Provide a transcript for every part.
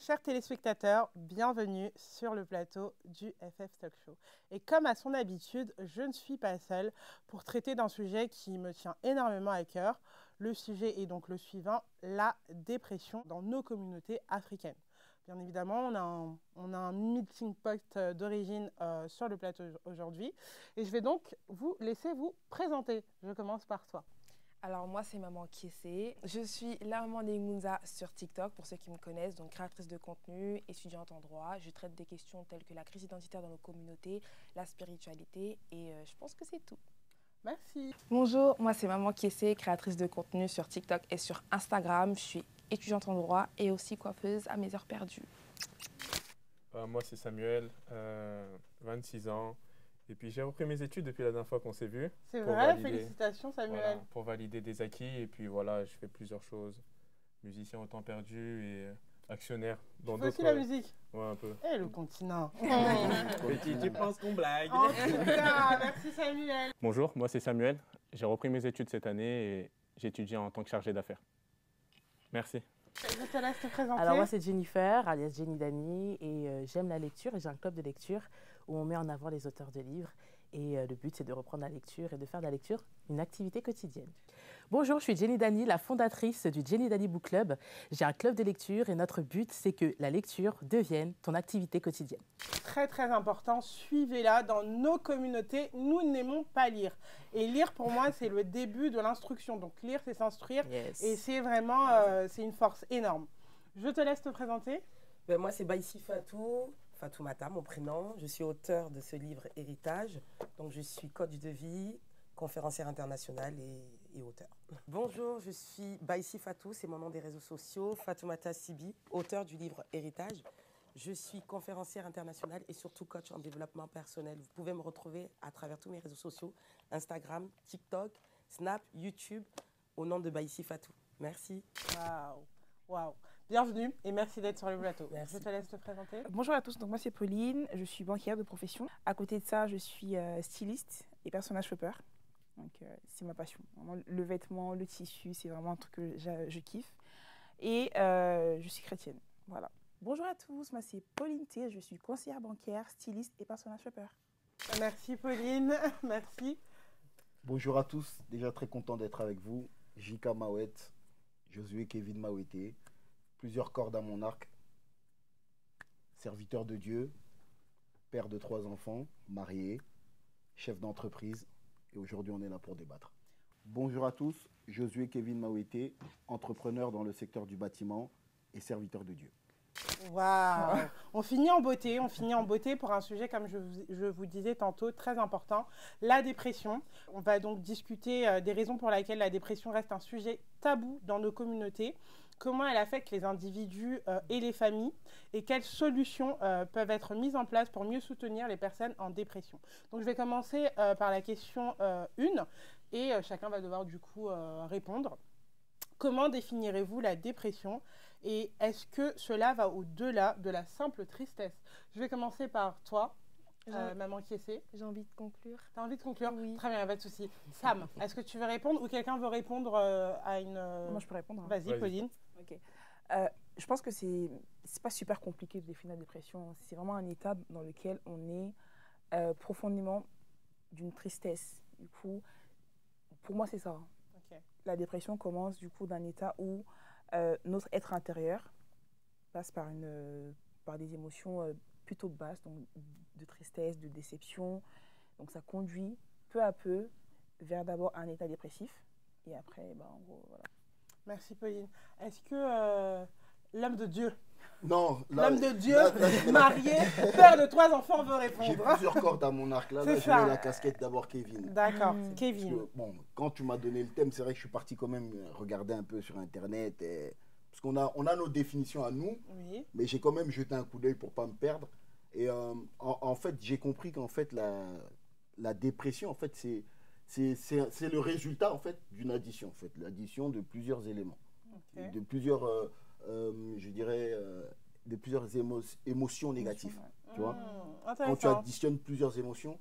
Chers téléspectateurs, bienvenue sur le plateau du FF Talk Show. Et comme à son habitude, je ne suis pas seule pour traiter d'un sujet qui me tient énormément à cœur. Le sujet est donc le suivant, la dépression dans nos communautés africaines. Bien évidemment, on a un meeting point d'origine sur le plateau aujourd'hui. Et je vais donc vous laisser vous présenter. Je commence par toi. Alors moi, c'est Maman Kiessé. Je suis la maman d'Ingunza sur TikTok, pour ceux qui me connaissent, donc créatrice de contenu, étudiante en droit. Je traite des questions telles que la crise identitaire dans nos communautés, la spiritualité et je pense que c'est tout. Merci. Bonjour, moi c'est Maman Kiessé, créatrice de contenu sur TikTok et sur Instagram. Je suis étudiante en droit et aussi coiffeuse à mes heures perdues. Moi, c'est Samuel, 26 ans. Et puis, j'ai repris mes études depuis la dernière fois qu'on s'est vu. C'est vrai, félicitations Samuel. Voilà, pour valider des acquis. Et puis voilà, je fais plusieurs choses. Musicien au temps perdu et actionnaire dans d'autres... Tu fais aussi la musique? Ouais, un peu. Eh, le continent. Petit, tu penses qu'on blague? En tout cas, merci Samuel. Bonjour, moi c'est Samuel. J'ai repris mes études cette année et j'étudie en tant que chargé d'affaires. Merci. Je te laisse te présenter. Alors moi c'est Jennifer, alias Jenny Dani, et j'aime la lecture et j'ai un club de lecture où on met en avant les auteurs de livres et le but c'est de reprendre la lecture et de faire de la lecture une activité quotidienne. Bonjour, je suis Jenny Dani, la fondatrice du Jenny Dani Book Club. J'ai un club de lecture et notre but c'est que la lecture devienne ton activité quotidienne. Très très important, suivez-la dans nos communautés, nous n'aimons pas lire. Et lire pour moi c'est le début de l'instruction, donc lire c'est s'instruire et c'est vraiment c'est une force énorme. Je te laisse te présenter. Moi c'est Baïsi Fatou, Fatoumata mon prénom, je suis auteur de ce livre Héritage, donc je suis coach de vie, conférencière internationale et auteur. Bonjour, je suis Baïsi Fatou, c'est mon nom des réseaux sociaux, Fatoumata Sibi, auteur du livre Héritage. Je suis conférencière internationale et surtout coach en développement personnel. Vous pouvez me retrouver à travers tous mes réseaux sociaux, Instagram, TikTok, Snap, YouTube, au nom de Baïsi Fatou. Merci. Waouh, waouh. Bienvenue et merci d'être sur le plateau. Merci. Je te laisse te présenter. Bonjour à tous, donc moi c'est Pauline, je suis banquière de profession. À côté de ça, je suis styliste et personnage shopper. Donc c'est ma passion. Vraiment, le vêtement, le tissu, c'est vraiment un truc que je kiffe. Et je suis chrétienne. Voilà. Bonjour à tous, moi c'est Pauline T, je suis conseillère bancaire, styliste et personnage shopper. Merci Pauline, merci. Bonjour à tous, déjà très content d'être avec vous. Jika Mawet, Josué Kevin Mawete, plusieurs cordes à mon arc, serviteur de Dieu, père de 3 enfants, marié, chef d'entreprise, et aujourd'hui on est là pour débattre. Bonjour à tous, Josué Kevin Mawete, entrepreneur dans le secteur du bâtiment et serviteur de Dieu. Waouh. On finit en beauté pour un sujet, comme je vous disais tantôt, très important, la dépression. On va donc discuter des raisons pour lesquelles la dépression reste un sujet tabou dans nos communautés, comment elle affecte les individus et les familles, et quelles solutions peuvent être mises en place pour mieux soutenir les personnes en dépression. Donc je vais commencer par la question 1, et chacun va devoir du coup répondre. Comment définirez-vous la dépression et est-ce que cela va au-delà de la simple tristesse? Je vais commencer par toi, Maman Kiessé. J'ai envie de conclure. Tu as envie de conclure? Oui. Très bien, pas de souci. Sam, est-ce que tu veux répondre ou quelqu'un veut répondre à une... Moi je peux répondre. Hein. Vas-y, Pauline. Ok. Je pense que c'est pas super compliqué de définir la dépression. C'est vraiment un état dans lequel on est profondément d'une tristesse. Du coup, pour moi c'est ça. Okay. La dépression commence du coup d'un état où notre être intérieur passe par des émotions plutôt basses, donc de tristesse, de déception. Donc ça conduit peu à peu vers d'abord un état dépressif et après, en gros, voilà. Merci Pauline. Est-ce que l'homme de Dieu, Non, l'homme de Dieu, marié, père de 3 enfants veut J'ai répondre? plusieurs cordes à mon arc là, C'est je ça. mets la casquette d'abord Kevin. D'accord, Parce Kevin. que, bon, quand tu m'as donné le thème, c'est vrai que je suis parti quand même regarder un peu sur internet parce qu'on a nos définitions à nous, Oui. mais j'ai quand même jeté un coup d'œil pour pas me perdre. Et en fait, j'ai compris qu'en fait la dépression, en fait, c'est le résultat en fait d'une addition, en fait, l'addition de plusieurs éléments, Okay. de plusieurs, je dirais, de plusieurs émotions négatives. Tu vois, quand tu Intéressant. additionnes plusieurs émotions,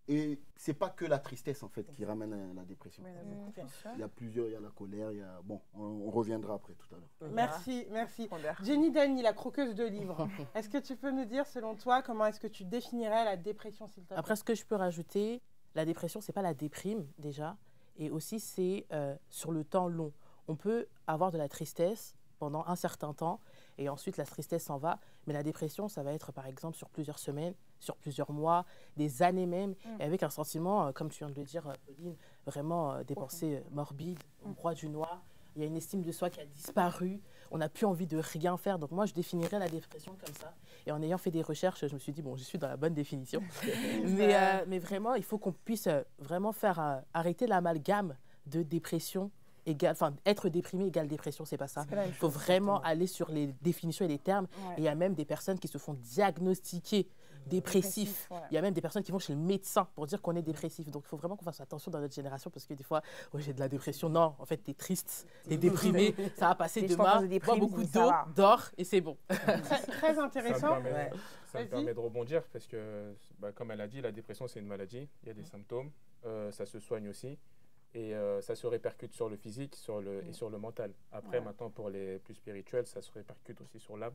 Et c'est pas que la tristesse en fait qui ramène à la dépression. Ouais, il y en a beaucoup, bien sûr. Il y a plusieurs, il y a la colère, il y a... Bon, on reviendra après tout à l'heure. Merci, merci. Prends l'air. Jenny Dany, la croqueuse de livres. Est-ce que tu peux nous dire, selon toi, comment est-ce que tu définirais la dépression, s'il te plaît? Après, ce que je peux rajouter, la dépression, c'est pas la déprime déjà, et aussi c'est sur le temps long. On peut avoir de la tristesse pendant un certain temps, et ensuite la tristesse s'en va, mais la dépression, ça va être par exemple sur plusieurs semaines, sur plusieurs mois, des années même, et avec un sentiment, comme tu viens de le dire, Pauline, vraiment des pensées morbides, on croit du noir. Il y a une estime de soi qui a disparu, on n'a plus envie de rien faire. Donc moi, je définirais la dépression comme ça. Et en ayant fait des recherches, je me suis dit, bon, je suis dans la bonne définition. mais vraiment, il faut qu'on puisse vraiment faire arrêter l'amalgame de dépression égale, enfin, être déprimé égale dépression, c'est pas ça. Il faut vraiment aller sur les définitions et les termes. Ouais. Et il y a même des personnes qui se font diagnostiquer dépressifs. Ouais. Il y a même des personnes qui vont chez le médecin pour dire qu'on est dépressif. Donc, il faut vraiment qu'on fasse attention dans notre génération parce que des fois, oh, j'ai de la dépression. Non, en fait, t'es triste, t'es déprimé, ça va passer Les demain. tendances de déprime, Bois beaucoup ça d'eau, va. dors et c'est bon. Très intéressant. Ça me Vas-y. permet de rebondir parce que, comme elle a dit, la dépression, c'est une maladie. Il y a des symptômes, ça se soigne aussi. Et ça se répercute sur le physique et sur le mental. Après, maintenant, pour les plus spirituels, ça se répercute aussi sur l'âme.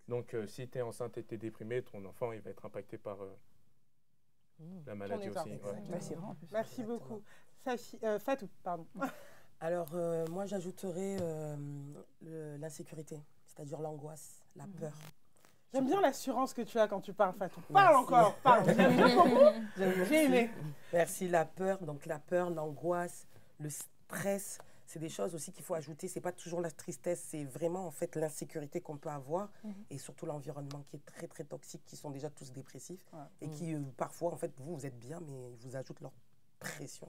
Donc, si tu es enceinte et tu es déprimé, ton enfant, il va être impacté par la maladie état, aussi. exactement. Ouais, c'est vrai, en plus. Merci beaucoup. Fatou, pardon. Alors, moi, j'ajouterais l'insécurité, c'est-à-dire l'angoisse, la peur. J'aime bien l'assurance que tu as quand tu parles, Fatou. Merci. Parle encore, parle. J'aime bien beaucoup. J'ai aimé. Merci, la peur. Donc, la peur, l'angoisse, le stress, c'est des choses aussi qu'il faut ajouter. C'est pas toujours la tristesse, c'est vraiment, en fait, l'insécurité qu'on peut avoir et surtout l'environnement qui est très, très toxique, qui sont déjà tous dépressifs et qui, parfois, en fait, vous êtes bien, mais ils vous ajoutent leur pression.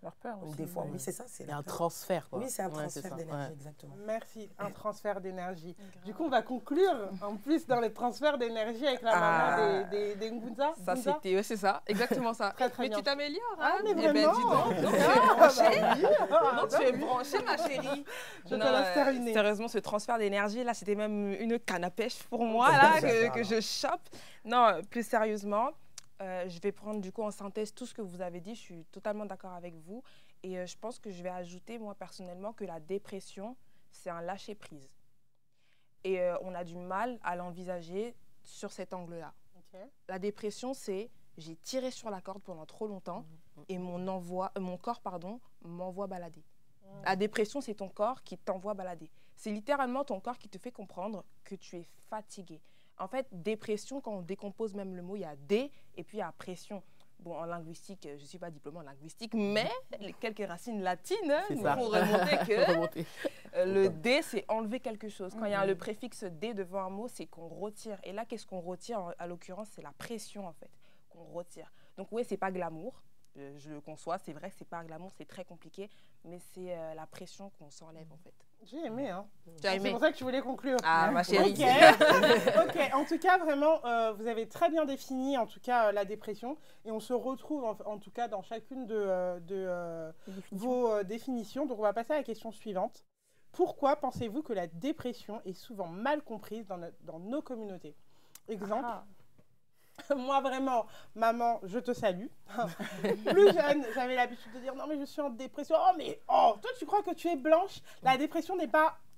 Leur peur aussi. Des fois, oui, c'est ça. C'est Il y a la un peur. transfert, quoi. Oui, c'est un Ouais, c'est transfert ça. d'énergie, Ouais. exactement. Merci, un transfert d'énergie. Du coup, on va conclure en plus dans les transferts d'énergie avec la maman des Ngunza. Ça, Ngunza. c'était, ouais, c'est ça, exactement ça. Très, très Mais bien. tu t'améliores, Ah, hein. mais Eh ben, dis vraiment. donc, tu es Ah, branchée. bah oui. Non, tu es branchée, ma chérie. Je te laisse terminer. Sérieusement, ce transfert d'énergie, là, c'était même une canne à pêche pour moi, là, que je chope. Non, plus sérieusement, je vais prendre du coup en synthèse tout ce que vous avez dit. Je suis totalement d'accord avec vous. Et je pense que je vais ajouter, moi, personnellement, que la dépression, c'est un lâcher-prise. Et on a du mal à l'envisager sur cet angle-là. Ok. La dépression, c'est j'ai tiré sur la corde pendant trop longtemps et mon corps m'envoie balader. La dépression, c'est ton corps qui t'envoie balader. C'est littéralement ton corps qui te fait comprendre que tu es fatigué. En fait, dépression, quand on décompose même le mot, il y a dé et puis il y a pression. Bon, en linguistique, je ne suis pas diplômée en linguistique, mais les quelques racines latines C'est nous ça. font remonter que Remonter. le dé, c'est enlever quelque chose. Quand il y a le préfixe dé devant un mot, c'est qu'on retire. Et là, qu'est-ce qu'on retire? À l'occurrence, c'est la pression, en fait, qu'on retire. Donc oui, c'est pas glamour, je le conçois, c'est vrai que c'est pas glamour, c'est très compliqué, mais c'est la pression qu'on s'enlève, en fait. J'ai aimé, hein. Tu as C'est aimé? pour ça que tu voulais conclure. Ah, ma chérie. Ok. Ok. En tout cas, vraiment, vous avez très bien défini, en tout cas, la dépression. Et on se retrouve, en tout cas, dans chacune de vos définitions. Donc, on va passer à la question suivante. Pourquoi pensez-vous que la dépression est souvent mal comprise dans nos communautés? Exemple. Moi, vraiment, maman, je te salue. Plus jeune, j'avais l'habitude de dire non, mais je suis en dépression. Toi, tu crois que tu es blanche? La dépression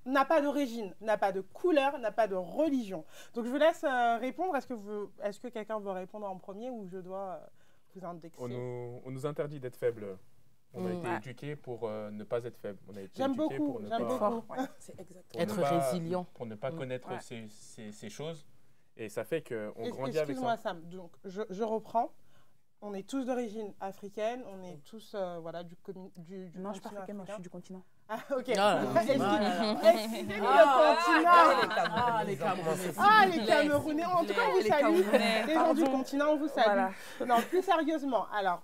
n'a pas d'origine, n'a pas de couleur, n'a pas de religion. Donc, je vous laisse répondre. Est-ce que quelqu'un veut répondre en premier ou je dois vous indexer? On nous interdit d'être faible. On a été éduqués pour ne pas être faible. On a été J'aime éduqués beaucoup, pour ne j'aime pas, beaucoup. C'est exactement. pour Être ne pas- résilient. Pour ne pas connaître Ouais. ces choses. Et ça fait qu'on grandit avec Excuse-moi, ça. Sam. Donc, je reprends. On est tous d'origine africaine. On est tous voilà, du Non, je suis pas continent africaine, moi, je africain. suis du continent. Ah, ok. Ah, Excusez-moi, le continent. Les Camerounais. Ah, les Camerounais. En tout cas, on vous Les salue. Camerounais, Les gens du pardon. continent, on vous salue. Voilà. Non, plus sérieusement. Alors,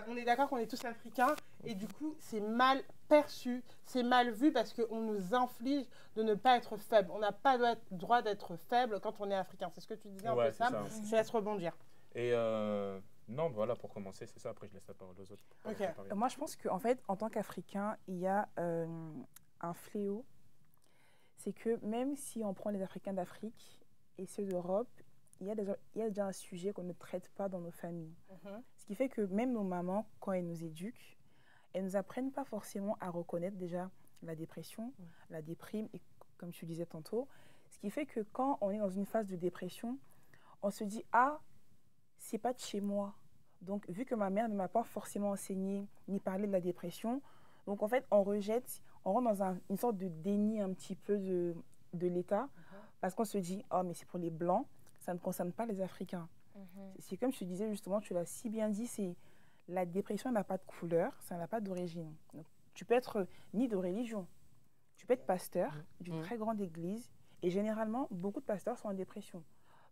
on est d'accord qu'on est tous africains. Et du coup, c'est mal perçu, c'est mal vu parce qu'on nous inflige de ne pas être faible. On n'a pas le droit d'être faible quand on est africain. C'est ce que tu disais un Ouais, peu, c'est Sam. ça. Je te laisse rebondir. Et non, voilà, pour commencer, c'est ça. Après, je laisse la parole aux autres. pour Ok. préparer. Moi, je pense qu'en fait, en tant qu'Africain, il y a un fléau. C'est que même si on prend les Africains d'Afrique et ceux d'Europe, il y a déjà un sujet qu'on ne traite pas dans nos familles. Ce qui fait que même nos mamans, quand elles nous éduquent, elles ne nous apprennent pas forcément à reconnaître déjà la dépression, la déprime, et comme tu disais tantôt, ce qui fait que quand on est dans une phase de dépression, on se dit « Ah, c'est pas de chez moi ». Donc, vu que ma mère ne m'a pas forcément enseigné ni parlé de la dépression, donc en fait, on rejette, on rentre dans une sorte de déni un petit peu de l'État, parce qu'on se dit « Oh, mais c'est pour les Blancs, ça ne concerne pas les Africains ». C'est comme je te disais justement, tu l'as si bien dit, c'est la dépression n'a pas de couleur, ça n'a pas d'origine. Donc, tu peux être ni de religion, tu peux être pasteur d'une très grande église, et généralement, beaucoup de pasteurs sont en dépression.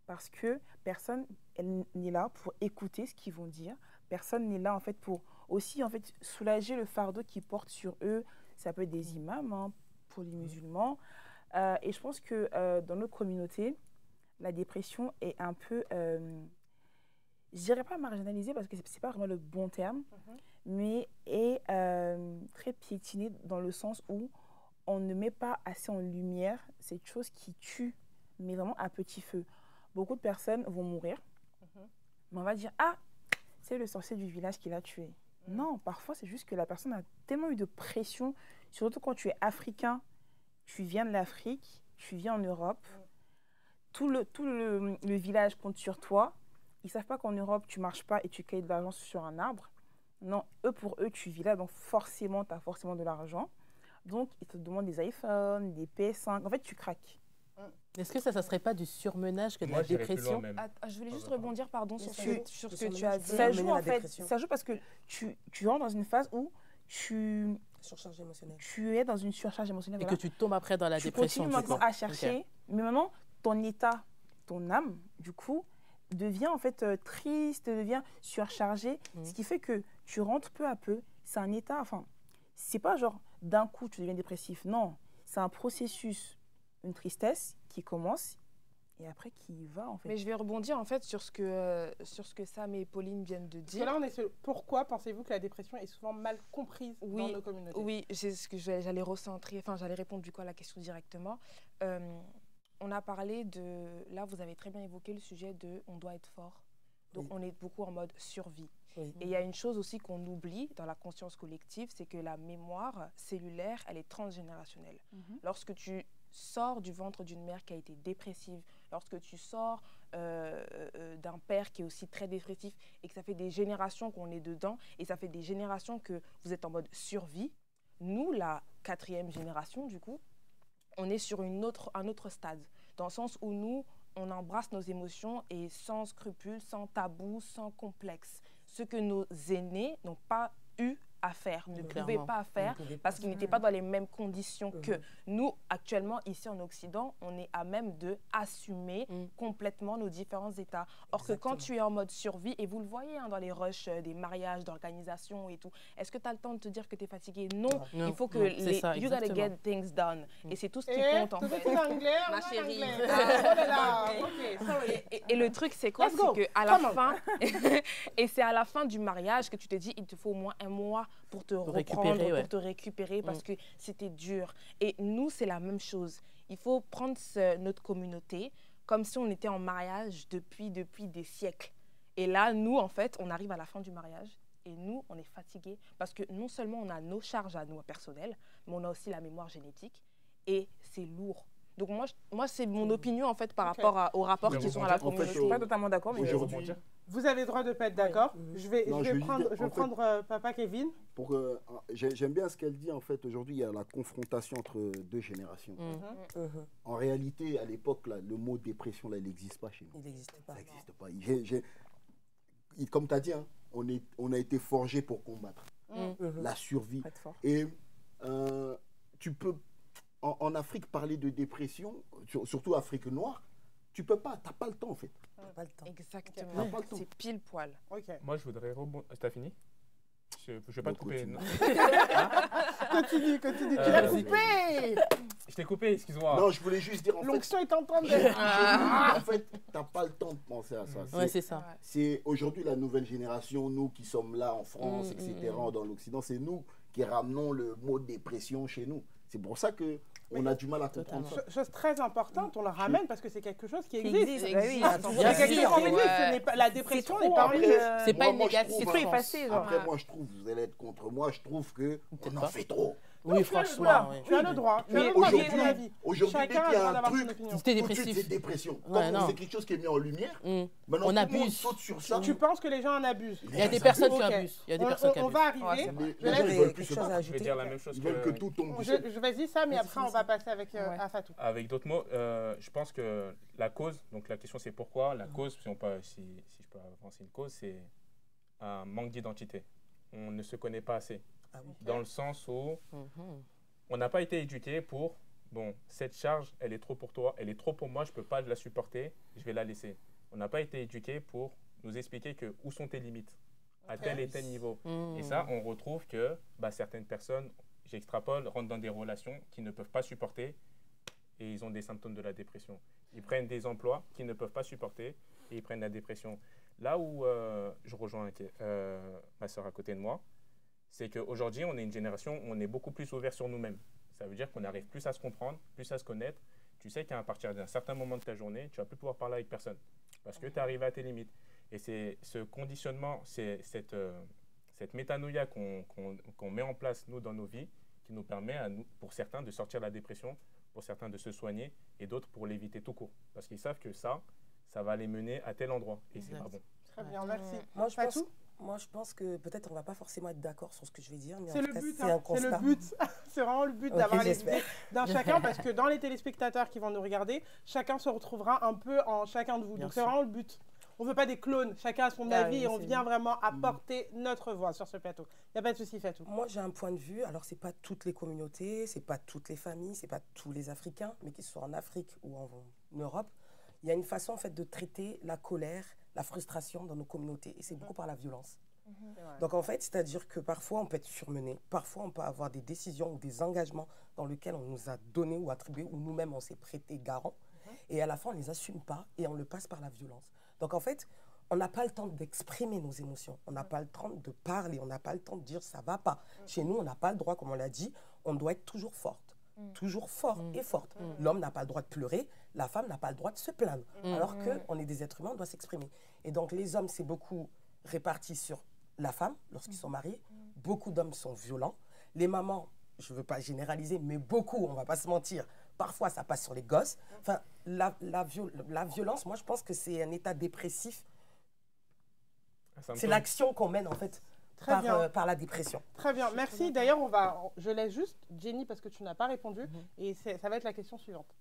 Parce que personne n'est là pour écouter ce qu'ils vont dire. Personne n'est là en fait pour aussi en fait soulager le fardeau qu'ils portent sur eux. Ça peut être des imams hein, pour les musulmans. Et je pense que dans notre communauté, la dépression est un peu, je dirais pas marginalisée parce que c'est pas vraiment le bon terme, mais est très piétinée dans le sens où on ne met pas assez en lumière cette chose qui tue, mais vraiment à petit feu. Beaucoup de personnes vont mourir, mais on va dire « Ah, c'est le sorcier du village qui l'a tué ». Non, parfois, c'est juste que la personne a tellement eu de pression, surtout quand tu es africain, tu viens de l'Afrique, tu viens en Europe, tout le village compte sur toi. Ils ne savent pas qu'en Europe, tu ne marches pas et tu cueilles de l'argent sur un arbre. Non, pour eux, tu vis là, donc forcément, tu as forcément de l'argent. Donc, ils te demandent des iPhones, des PS5. En fait, tu craques. Est-ce que ça ne serait pas du surmenage que de la dépression? Je voulais juste rebondir sur ce que tu as dit. Ça joue en fait, ça joue parce que tu rentres dans une phase où tu es dans une surcharge émotionnelle. Et que tu tombes après dans la dépression. Tu continues maintenant à chercher, mais maintenant, ton état, ton âme, du coup, devient en fait triste, devient surchargé, ce qui fait que tu rentres peu à peu. C'est un état, enfin, c'est pas genre d'un coup tu deviens dépressif, non, c'est un processus, une tristesse qui commence et après qui va en fait. Mais je vais rebondir en fait sur ce que Sam et Pauline viennent de dire. Là, pourquoi pensez-vous que la dépression est souvent mal comprise dans nos communautés? Oui, c'est ce que j'allais recentrer, enfin j'allais répondre du coup à la question directement. On a parlé de, là vous avez très bien évoqué le sujet de on doit être fort. Donc on est beaucoup en mode survie. Et il y a une chose aussi qu'on oublie dans la conscience collective, c'est que la mémoire cellulaire, elle est transgénérationnelle. Lorsque tu sors du ventre d'une mère qui a été dépressive, lorsque tu sors d'un père qui est aussi très dépressif et que ça fait des générations qu'on est dedans et ça fait des générations que vous êtes en mode survie, nous, la 4e génération du coup, on est sur un autre stade, dans le sens où nous, on embrasse nos émotions et sans scrupules, sans tabou, sans complexe. Ce que nos aînés n'ont pas eu à faire, ne pouvaient pas faire parce qu'ils n'étaient pas dans les mêmes conditions que nous. Actuellement, ici en Occident, on est à même de assumer complètement nos différents états. Or que quand tu es en mode survie, et vous le voyez hein, dans les rushs des mariages, d'organisation et tout, est-ce que tu as le temps de te dire que tu es fatigué? Non, il faut que you gotta get things done. Et c'est tout ce qui compte en fait. Ma chérie. Et le truc, c'est quoi? C'est qu'à la fin, et c'est à la fin du mariage que tu te dis, il te faut au moins un mois pour te reprendre, pour te récupérer parce que c'était dur. Et nous, c'est la même chose. Il faut prendre notre communauté comme si on était en mariage depuis des siècles. Et là, nous, en fait, on arrive à la fin du mariage et nous, on est fatigués parce que non seulement on a nos charges à nous personnelles, mais on a aussi la mémoire génétique et c'est lourd. Donc moi c'est mon opinion en fait par rapport aux rapports qui sont à la communauté. Je suis pas totalement d'accord, mais aujourd'hui, vous avez le droit de ne pas être d'accord. Je vais prendre papa Kevin. J'aime bien ce qu'elle dit en fait. Aujourd'hui, il y a la confrontation entre deux générations. En réalité, à l'époque, le mot dépression, là, il n'existe pas chez nous. Il n'existe pas. Ça n'existe pas. Comme tu as dit, hein, on a été forgé pour combattre la survie. Et tu peux en Afrique parler de dépression, surtout Afrique noire, tu peux pas, t'as pas le temps en fait. Pas le temps. Exactement. C'est pile poil. Moi, je voudrais rebondir. T'as fini? Je vais pas te couper. Continue. Tu l'as coupé. Je t'ai coupé, excuse-moi. Non, je voulais juste dire. L'onction est en train de. En fait, t'as pas le temps de penser à ça. Ouais, c'est ça. C'est aujourd'hui la nouvelle génération, nous qui sommes là en France, etc., dans l'Occident, c'est nous qui ramenons le mot dépression chez nous. C'est pour ça qu'on a du mal à comprendre ça. Chose très importante, on le ramène parce que c'est quelque chose qui existe. existe, bah oui, C'est quelque chose qui existe. Ce n'est pas- La dépression n'est pas C'est pas une moi, négative. C'est trop effacé. Genre. Après, moi, je trouve, vous allez être contre moi, je trouve qu'on en fait trop. Oui, franchement. Tu as le droit. Tu as Mais le droit de aujourd'hui- ton avis. Aujourd'hui, dès Chacun qu'il y a le a droit un d'avoir son truc, opinion. C'était tout de suite, dépressif. c'est dépression. Ouais, Comme non. c'est quelque chose qui est mis en lumière, Mm. maintenant On tout le monde abuse. saute sur ça. Tu penses que les gens en abusent. Il y a des personnes qui Ok. abusent. Il y a des personnes qui On abusent. va Ouais, arriver. c'est vrai. Les Je gens laisse- ne veulent plus quelque se chose à battre. Je vais dire la même chose Ils veulent que que... tout tombe du Je ciel. vas-y, ça, mais Vas-y, après, on finis va ça. passer avec Ouais. à Fatou. Avec d'autres mots, je pense que la cause, donc la question c'est pourquoi, la cause, si je peux avancer une cause, c'est un manque d'identité. On ne se connaît pas assez. Ah oui. Dans le sens où Mhm. on n'a pas été éduqué pour, bon, cette charge, elle est trop pour toi, elle est trop pour moi, je ne peux pas la supporter, je vais la laisser. On n'a pas été éduqué pour nous expliquer que où sont tes limites, à tel et tel niveau. Mhm. Et ça, on retrouve que certaines personnes, j'extrapole, rentrent dans des relations qu'ils ne peuvent pas supporter et ils ont des symptômes de la dépression. Ils prennent des emplois qu'ils ne peuvent pas supporter et ils prennent la dépression. Là où je rejoins ma soeur à côté de moi, c'est qu'aujourd'hui, on est une génération où on est beaucoup plus ouvert sur nous-mêmes. Ça veut dire qu'on arrive plus à se comprendre, plus à se connaître. Tu sais qu'à partir d'un certain moment de ta journée, tu vas plus pouvoir parler avec personne parce que tu es arrivé à tes limites. Et c'est ce conditionnement, c'est cette métanoïa qu'on met en place, nous, dans nos vies, qui nous permet, à nous, pour certains, de sortir de la dépression, pour certains, de se soigner, et d'autres pour l'éviter tout court. Parce qu'ils savent que ça va les mener à tel endroit. Et c'est Exact. pas bon. Très bien, merci. Moi, je pense que peut-être on va pas forcément être d'accord sur ce que je vais dire, mais C'est en le tout cas, but, c'est hein, un c'est constat. le but. C'est vraiment le but Ok, d'avoir les j'espère. idées d'un chacun, parce que dans les téléspectateurs qui vont nous regarder, chacun se retrouvera un peu en chacun de vous. Bien Donc c'est sûr. vraiment le but. On ne veut pas des clones, chacun a son Ah avis oui, et on c'est vient vraiment apporter notre voix sur ce plateau. Il n'y a pas de souci, Fatou. Moi, j'ai un point de vue. Alors, c'est pas toutes les communautés, c'est pas toutes les familles, c'est pas tous les Africains, mais qu'ils soient en Afrique ou en Europe, il y a une façon en fait de traiter la colère, la frustration dans nos communautés, et c'est beaucoup par la violence. Donc en fait, c'est-à-dire que parfois on peut être surmené, parfois on peut avoir des décisions ou des engagements dans lesquels on nous a donné ou attribué, ou nous-mêmes on s'est prêté garant, et à la fin on ne les assume pas et on le passe par la violence. Donc en fait, on n'a pas le temps d'exprimer nos émotions, on n'a pas le temps de parler, on n'a pas le temps de dire ça va pas. Chez nous, on n'a pas le droit, comme on l'a dit, on doit être toujours forte. Toujours fort et forte. L'homme n'a pas le droit de pleurer, la femme n'a pas le droit de se plaindre. Alors qu'on est des êtres humains, on doit s'exprimer. Et donc les hommes, c'est beaucoup réparti sur la femme lorsqu'ils sont mariés. Beaucoup d'hommes sont violents. Les mamans, je ne veux pas généraliser, mais beaucoup, on ne va pas se mentir, parfois ça passe sur les gosses. Enfin, la violence, moi je pense que c'est un état dépressif. C'est l'action qu'on mène en fait par la dépression. Très bien, merci. D'ailleurs, je laisse juste Jenny parce que tu n'as pas répondu et ça va être la question suivante.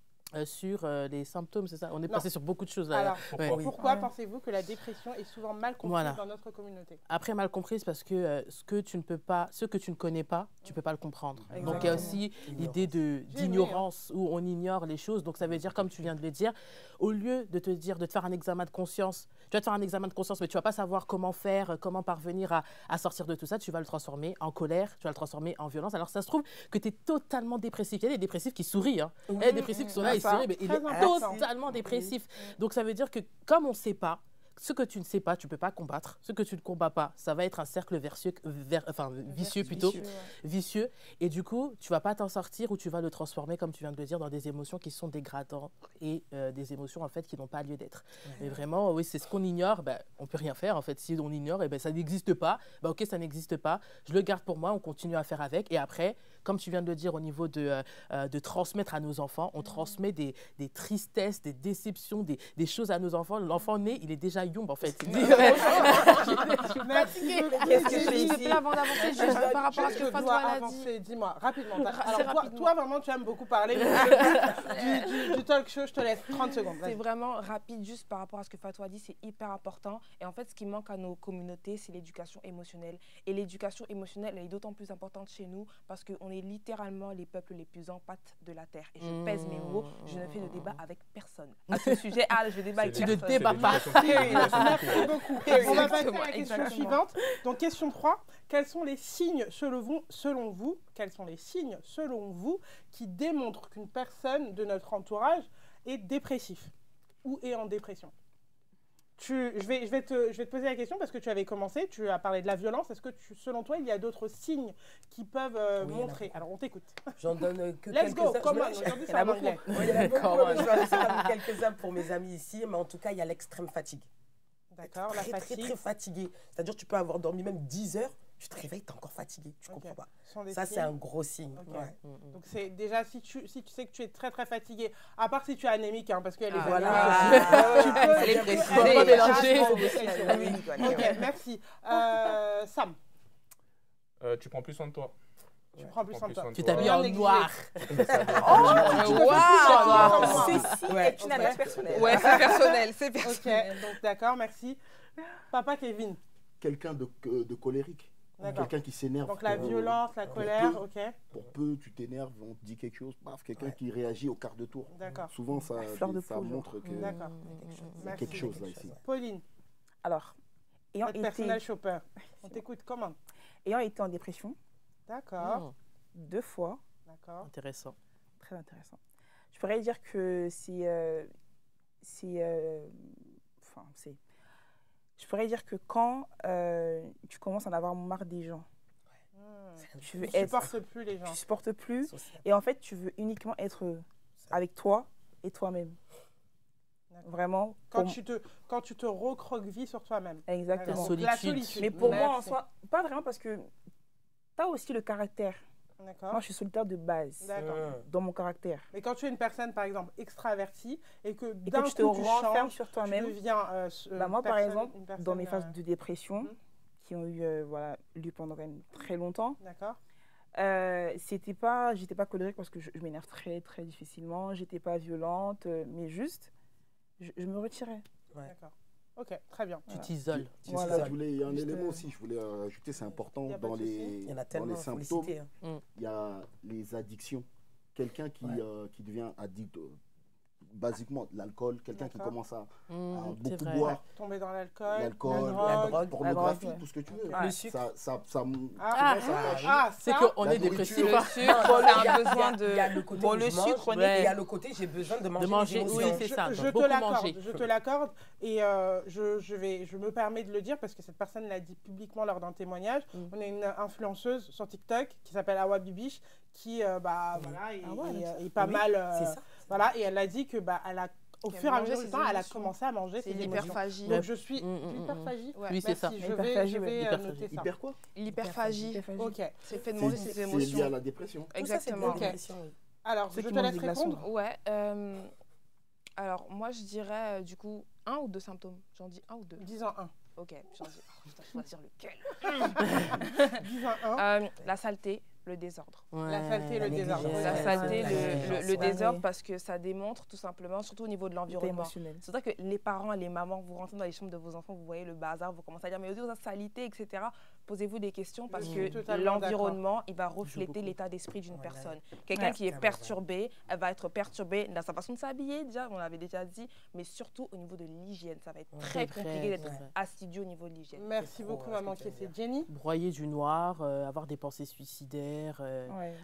Sur les symptômes, c'est ça? On est passé sur beaucoup de choses là. Alors, Ouais. pourquoi pensez-vous que la dépression est souvent mal comprise dans notre communauté? Après, mal comprise parce que ce que tu ne connais pas, tu ne peux pas le comprendre. Donc, il y a aussi l'idée d'ignorance où on ignore les choses. Donc, ça veut dire, comme tu viens de le dire, au lieu de te faire un examen de conscience, tu vas te faire un examen de conscience, mais tu ne vas pas savoir comment faire, comment parvenir à sortir de tout ça. Tu vas le transformer en colère, tu vas le transformer en violence. Alors, ça se trouve que tu es totalement dépressif. Il y a des dépressifs qui sourient. Hein. Il y a des dépressifs qui sont là, ils sourient, mais il est totalement dépressif. Donc, ça veut dire que comme on ne sait pas, ce que tu ne sais pas, tu ne peux pas combattre. Ce que tu ne combats pas, ça va être un cercle vicieux. Et du coup, tu ne vas pas t'en sortir ou tu vas le transformer, comme tu viens de le dire, dans des émotions qui sont dégradantes et des émotions en fait qui n'ont pas lieu d'être. Mais vraiment, oui, c'est ce qu'on ignore. On ne peut rien faire en fait. Si on ignore, ça n'existe pas. Ok, ça n'existe pas. Je le garde pour moi. On continue à faire avec. Et après, comme tu viens de le dire, au niveau de transmettre à nos enfants, on transmet des tristesses, des déceptions, des choses à nos enfants. L'enfant né, il est déjà yombe en fait. Merci beaucoup. Qu'est-ce que je fais ici? Avant d'avancer, juste par rapport à ce que Fatou a dit. Dis-moi, rapidement. Assez Alors, rapidement. toi, vraiment, tu aimes beaucoup parler du talk show. Je te laisse 30 secondes. C'est Vas-y. vraiment rapide, juste par rapport à ce que Fatou a dit, c'est hyper important. Et en fait, ce qui manque à nos communautés, c'est l'éducation émotionnelle. Et l'éducation émotionnelle, elle est d'autant plus importante chez nous parce qu'on est littéralement les peuples les plus empathes de la Terre. Et je pèse mes mots, je ne fais de débat avec personne. À ce sujet, je débat avec personne. Tu ne débats pas. Merci beaucoup. On va passer à la question Exactement. suivante. Donc, question 3. Quels sont les signes, selon vous, qui démontrent qu'une personne de notre entourage est dépressif ou est en dépression? je vais te poser la question parce que tu avais commencé, tu as parlé de la violence. Est-ce que, selon toi, il y a d'autres signes qui peuvent montrer? Alors, on t'écoute. J'en donne que Let's go, quelques-uns. comment? Aujourd'hui, c'est en anglais. Oui, il y en a beaucoup, mais je vais en donner quelques-uns pour mes amis ici. Mais en tout cas, il y a l'extrême fatigue. D'accord, la fatigue. Très fatigué. C'est-à-dire tu peux avoir dormi même 10 heures, tu te réveilles, tu es encore fatigué. Tu comprends pas. Ça, c'est un gros signe. Okay. Ouais. Donc, c'est déjà, si tu sais que tu es très fatigué, à part si tu es anémique, hein, parce qu'elle est Ok, merci. Sam. Tu prends plus soin de toi. Tu prends plus soin de toi. Tu t'habilles en noir. Ceci est une adresse personnelle. Ouais, c'est personnel, c'est personnel. Ok, donc d'accord, merci. Papa Kevin. Quelqu'un de colérique. Quelqu'un qui s'énerve. Donc la violence, la colère, ok. Pour peu, tu t'énerves, on te dit quelque chose, paf, quelqu'un qui réagit au quart de tour. D'accord. Souvent, ça montre que il y a quelque chose là ici. Pauline. Alors, ayant été... personnel shopper. On t'écoute, comment? Ayant été en dépression. D'accord. 2 fois. D'accord. Intéressant. Très intéressant. Je pourrais dire que je pourrais dire que quand tu commences à en avoir marre des gens, tu ne supportes plus les gens. Tu supportes plus. Et en fait, tu veux uniquement être avec toi et toi-même. Vraiment. Quand tu te recroquevilles sur toi-même. Exactement. La solitude. Mais pour moi, en soi, pas vraiment parce que tu as aussi le caractère. Moi, je suis solitaire de base, dans mon caractère. Mais quand tu es une personne, par exemple, extravertie, et que d'un coup, tu renfermes sur toi-même, tu deviens moi, par exemple, dans mes phases de dépression, qui ont eu lieu pendant quand même très longtemps, j'étais pas colérique parce que je m'énerve très, très difficilement, j'étais pas violente, mais juste, je me retirais. D'accord. Ok, très bien. Tu t'isoles. Il y a un élément aussi, je voulais ajouter, c'est important, dans les symptômes, il y a les addictions. Quelqu'un qui devient addict, basiquement l'alcool, quelqu'un qui commence à beaucoup boire. Tomber dans l'alcool, la drogue, pornographie, tout ce que tu veux. Le sucre. C'est qu'on est dépressif. Le sucre, c'est un besoin de... Il y a le côté où je mange, et il y a le côté j'ai besoin de manger. Oui, c'est ça. Je te l'accorde. Et je me permets de le dire parce que cette personne l'a dit publiquement lors d'un témoignage. On a une influenceuse sur TikTok qui s'appelle Awa Bibiche qui est pas mal. C'est ça. Voilà, et elle a dit que au fur et à mesure du temps, elle a commencé à manger ses émotions. L'hyperphagie. Donc je suis l'hyperphagie. Oui, c'est ça. Je vais noter ça. Hyper quoi? L'hyperphagie. Ok. C'est fait de manger ses émotions. C'est lié à la dépression. Exactement. Alors, je te laisse répondre. Ouais. Alors, moi, je dirais du coup 1 ou 2 symptômes. J'en dis 1 ou 2. Dis-en 1. Ok, j'en dis. Putain, je dois dire lequel. Dis-en 1. La saleté. Le désordre. La saleté, le désordre. La saleté, le désordre, parce que ça démontre tout simplement, surtout au niveau de l'environnement. C'est vrai que les parents et les mamans, vous rentrez dans les chambres de vos enfants, vous voyez le bazar, vous commencez à dire mais au la saleté, etc. Posez-vous des questions parce que l'environnement, il va refléter l'état d'esprit d'une personne. Quelqu'un qui est perturbé, elle va être perturbée dans sa façon de s'habiller, déjà, on l'avait déjà dit, mais surtout au niveau de l'hygiène. Ça va être très compliqué d'être assidu au niveau de l'hygiène. Merci beaucoup, maman. C'est Jenny. Broyer du noir, avoir des pensées suicidaires.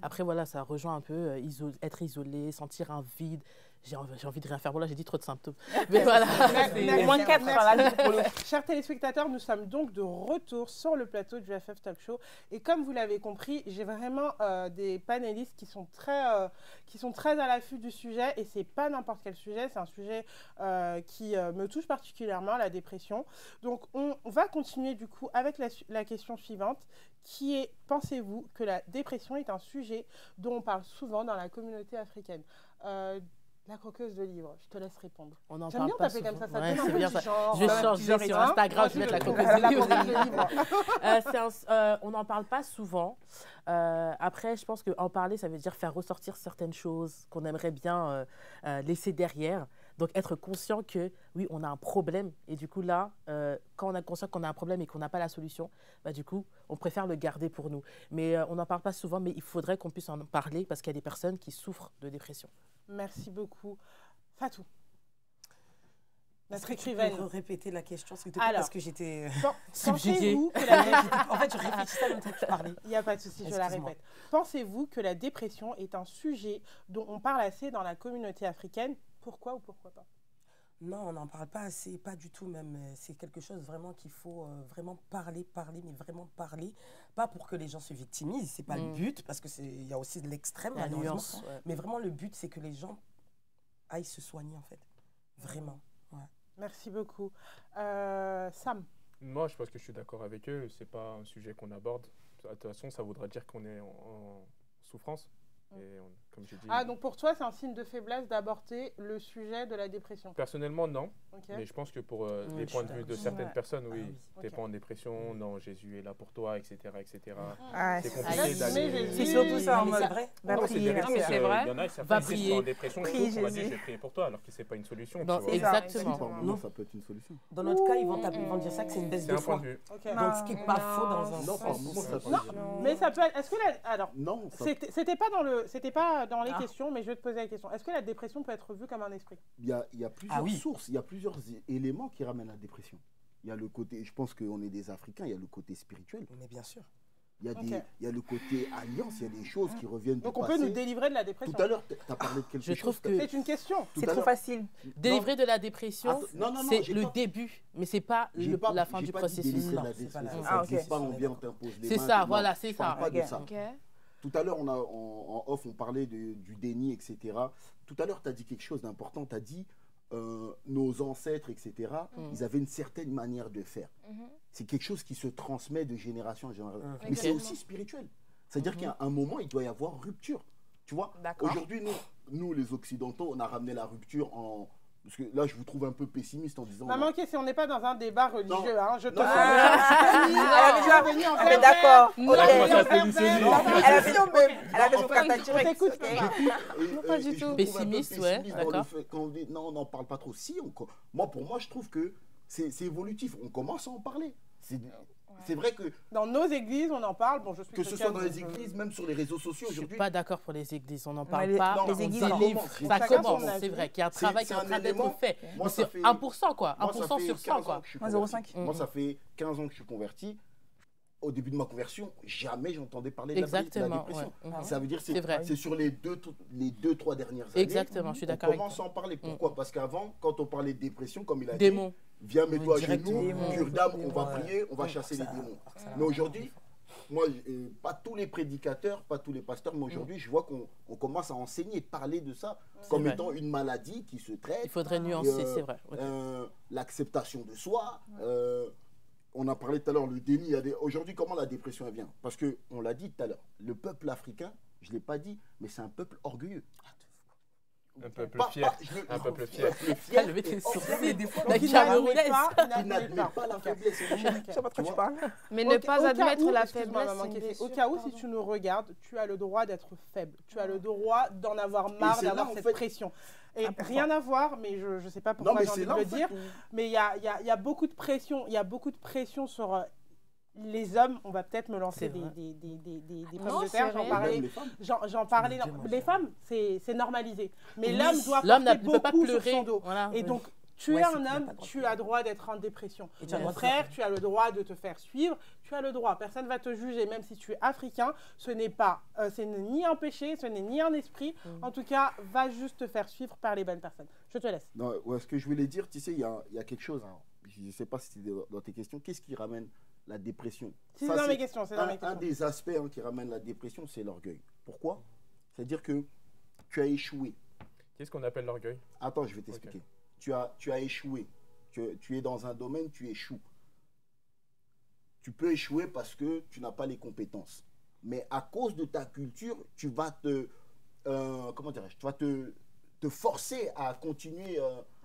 Après, voilà, ça rejoint un peu être isolé, sentir un vide. J'ai envie de rien faire. Voilà, j'ai dit trop de symptômes. Mais voilà. Au moins 4. Chers téléspectateurs, nous sommes donc de retour sur le plateau du FF Talk Show. Et comme vous l'avez compris, j'ai vraiment des panélistes qui sont très à l'affût du sujet. Et ce n'est pas n'importe quel sujet. C'est un sujet qui me touche particulièrement, la dépression. Donc, on va continuer du coup avec la question suivante, qui est, pensez-vous que la dépression est un sujet dont on parle souvent dans la communauté africaine? La croqueuse de livres, je te laisse répondre. On en J'aime bien t'appeler comme ça, ça donne un peu du genre. Je vais changer sur Instagram, je vais mettre la croqueuse de livres. On n'en parle pas souvent. Après, je pense qu'en parler, ça veut dire faire ressortir certaines choses qu'on aimerait bien laisser derrière. Donc, être conscient que, oui, on a un problème. Et du coup, là, quand on a conscience qu'on a un problème et qu'on n'a pas la solution, du coup, on préfère le garder pour nous. Mais on n'en parle pas souvent, mais il faudrait qu'on puisse en parler parce qu'il y a des personnes qui souffrent de dépression. Merci beaucoup. Fatou. Notre écrivaine. Tu peux répéter la question, s'il te plaît, parce que j'étais pensez-vous que En fait, je réfléchissais en même temps que tu parlais. Il n'y a pas de souci, je la répète. Pensez-vous que la dépression est un sujet dont on parle assez dans la communauté africaine? Pourquoi ou pourquoi pas? Non, on n'en parle pas assez, pas du tout même. C'est quelque chose vraiment qu'il faut vraiment parler, mais vraiment parler. Pas pour que les gens se victimisent, c'est pas le but, parce qu'il y a aussi de l'extrême, La malheureusement. nuance, ouais. Mais vraiment, le but, c'est que les gens aillent se soigner, en fait. Vraiment. Ouais. Merci beaucoup. Sam. Moi, je pense que je suis d'accord avec eux. C'est pas un sujet qu'on aborde. De toute façon, ça voudra dire qu'on est en souffrance. Et comme j'ai dit, Ah, donc pour toi, c'est un signe de faiblesse d'aborder le sujet de la dépression. personnellement, non. Ok. Mais je pense que pour Oui, les je points de suis vue de d'accord. certaines Ouais. personnes, oui. oui. T'es Ok. pas en dépression, non, Jésus est là pour toi, etc. etc. Ah, C'est c'est compliqué Mais d'aller. Jésus- c'est surtout ça en Mais mode. c'est vrai. Va Non, c'est prier, des merci. mais réponses, c'est vrai. il y en a, certains Va qui sont prier. en dépression, Prie, on va dire Jésus. je vais prier pour toi, alors que c'est pas une solution. Non, tu vois. exactement. Si, par moment, ça peut être une solution. Dans notre cas, ils vont dire ça que c'est une baisse C'est de un point foi. de vue. Ok. Donc, ce qui n'est pas faux dans un Non, par sens. moment, ça peut Non, être... mais ça peut être. Est-ce que alors, Non, ça... c'était pas dans les questions, mais je vais te poser la question. Est-ce que la dépression peut être vue comme un esprit? il y a plusieurs Ah oui. sources, il y a plusieurs éléments qui ramènent la dépression. Il y a le côté, je pense qu'on est des Africains, il y a le côté spirituel. Mais bien sûr. Il y a, Ok. il y a le côté alliance, il y a des choses qui reviennent Donc du on passé. peut nous délivrer de la dépression. Tout à l'heure, tu as parlé de quelque Je chose. trouve que C'est une question. tout C'est à trop l'heure- facile. délivrer de la dépression, Attends, non, non, non, c'est j'ai le pas- début, mais c'est pas j'ai pas- la fin j'ai du pas dit processus. délivrer de Non. la c'est pas dépression. la- Ça Ah, n'existe ok. pas, on vient, on t'impose les C'est mains. ça, non, voilà, c'est je parle ça. pas de Ok. ça. Ok. Tout à l'heure, en off, on parlait du déni, etc. Tout à l'heure, tu as dit quelque chose d'important. Tu as dit nos ancêtres, etc., ils avaient une certaine manière de faire. C'est quelque chose qui se transmet de génération en génération. Mais c'est Exactement. aussi spirituel. C'est-à-dire qu'à un moment, il doit y avoir rupture. Tu vois, D'accord. aujourd'hui, nous, les Occidentaux, on a ramené la rupture en... Parce que là, je vous trouve un peu pessimiste en disant... Maman, ok, si on n'est pas dans un débat religieux, hein, je te Non. sens Elle avait déjà venu en Ah, mais faire d'accord. faire. Ok. Elle a commencé à fait se positionner. Elle a fait non, mais elle a fait son On cartable direct. t'écoute, Ok. maman. Non, pas du je tout. vous trouve un peu Pessimiste, ouais, pessimiste dans le d'accord. fait- quand on dit non, on n'en parle pas trop. Si, pour moi, je trouve que c'est évolutif. On commence à en parler. C'est vrai Dans nos églises, on en parle. Bon, je suis que ce chrétienne, soit dans les donc, églises, même sur les réseaux sociaux Je suis aujourd'hui. pas d'accord pour les églises, on n'en Ouais, parle les- pas. non, les on églises, délivre, ça commence. ça Chacun commence, son avis. c'est vrai qu'il y a un C'est- travail qui c'est est en un train d'être élément. fait. Moi, Mais ça c'est fait- 1%, quoi. Moi, ça 1% fait sur 100, 15 ans quoi. que je suis 0,5. converti. Moi, ça fait 15 ans que je suis converti. Au début de ma conversion, jamais j'entendais parler de la Exactement, dépression. ouais. Ça veut dire C'est vrai. c'est sur les deux, 3 dernières années. Exactement, je suis On d'accord avec commence à toi. en parler. Pourquoi? Parce qu'avant, quand on parlait de dépression, comme il a dit, Démon. viens mets-toi à Direct genoux, démon. cure d'âme, on Démon, va ouais. prier, on va chasser les démons. Ça- Mais aujourd'hui, moi, pas tous les prédicateurs, pas tous les pasteurs, mais aujourd'hui, je vois qu'on commence à enseigner, parler de ça comme vrai. étant une maladie qui se traite. Il faudrait nuancer, Et, c'est vrai. Ok. L'acceptation de soi. On a parlé tout à l'heure, le déni. Aujourd'hui, comment la dépression elle vient? Parce qu'on l'a dit tout à l'heure, le peuple africain, je ne l'ai pas dit, mais c'est un peuple orgueilleux. Un peuple Pas- fier. pas- je- Un peuple fier. peuple Ah, le mec et est sourcil. orgueilleux. La qui n'admet camerounaise. pas, Qui n'admet pas la Ok. faiblesse. Je sais pas de quoi tu parles. Mais Au- ne au pas cas admettre où, la excuse-moi, faiblesse, maman, c'est une Kéfé, blessure, au cas où, si pardon. tu nous regardes, tu as le droit d'être faible. Tu as le droit d'en avoir marre c'est là, d'avoir en cette fait, pression. Et important. rien à voir, mais je ne sais pas Non, pourquoi mais j'ai envie c'est de là, le en fait, dire, mais il y a beaucoup de pression. Il y a beaucoup de pression sur les hommes. On va peut-être me lancer C'est des vrai. pommes Non, de c'est terre. J'en vrai. parlais. Même les femmes. J'en parlais. Dieu, moi, Les je- femmes, c'est normalisé. Mais Oui. l'homme doit L'homme porter ne peut pas beaucoup sur pleurer. son dos. Voilà. Et donc, tu Ouais, es c'est un qu'il n'a homme, pas le droit de tu pleurer. as droit d'être en dépression. Et tu as le Mon droit de frère, pleurer. tu as le droit de te faire suivre, tu as le droit. Personne ne va te juger, même si tu es africain. Ce n'est ni un péché, ce n'est ni un esprit. En tout cas, va juste te faire suivre par les bonnes personnes. Je te laisse. Non, ouais, ce que je voulais dire, tu sais, il y a quelque chose, hein, je ne sais pas si c'était dans tes questions, qu'est-ce qui ramène la dépression? C'est Ça, dans c'est mes questions, c'est dans mes un questions. des aspects hein, qui ramène la dépression, c'est l'orgueil. Pourquoi? C'est-à-dire que tu as échoué. Qu'est-ce qu'on appelle l'orgueil? Attends, je vais t'expliquer. Tu as échoué. Tu es dans un domaine, tu échoues. Tu peux échouer parce que tu n'as pas les compétences. Mais à cause de ta culture, tu vas comment dirais-je, tu vas te forcer à continuer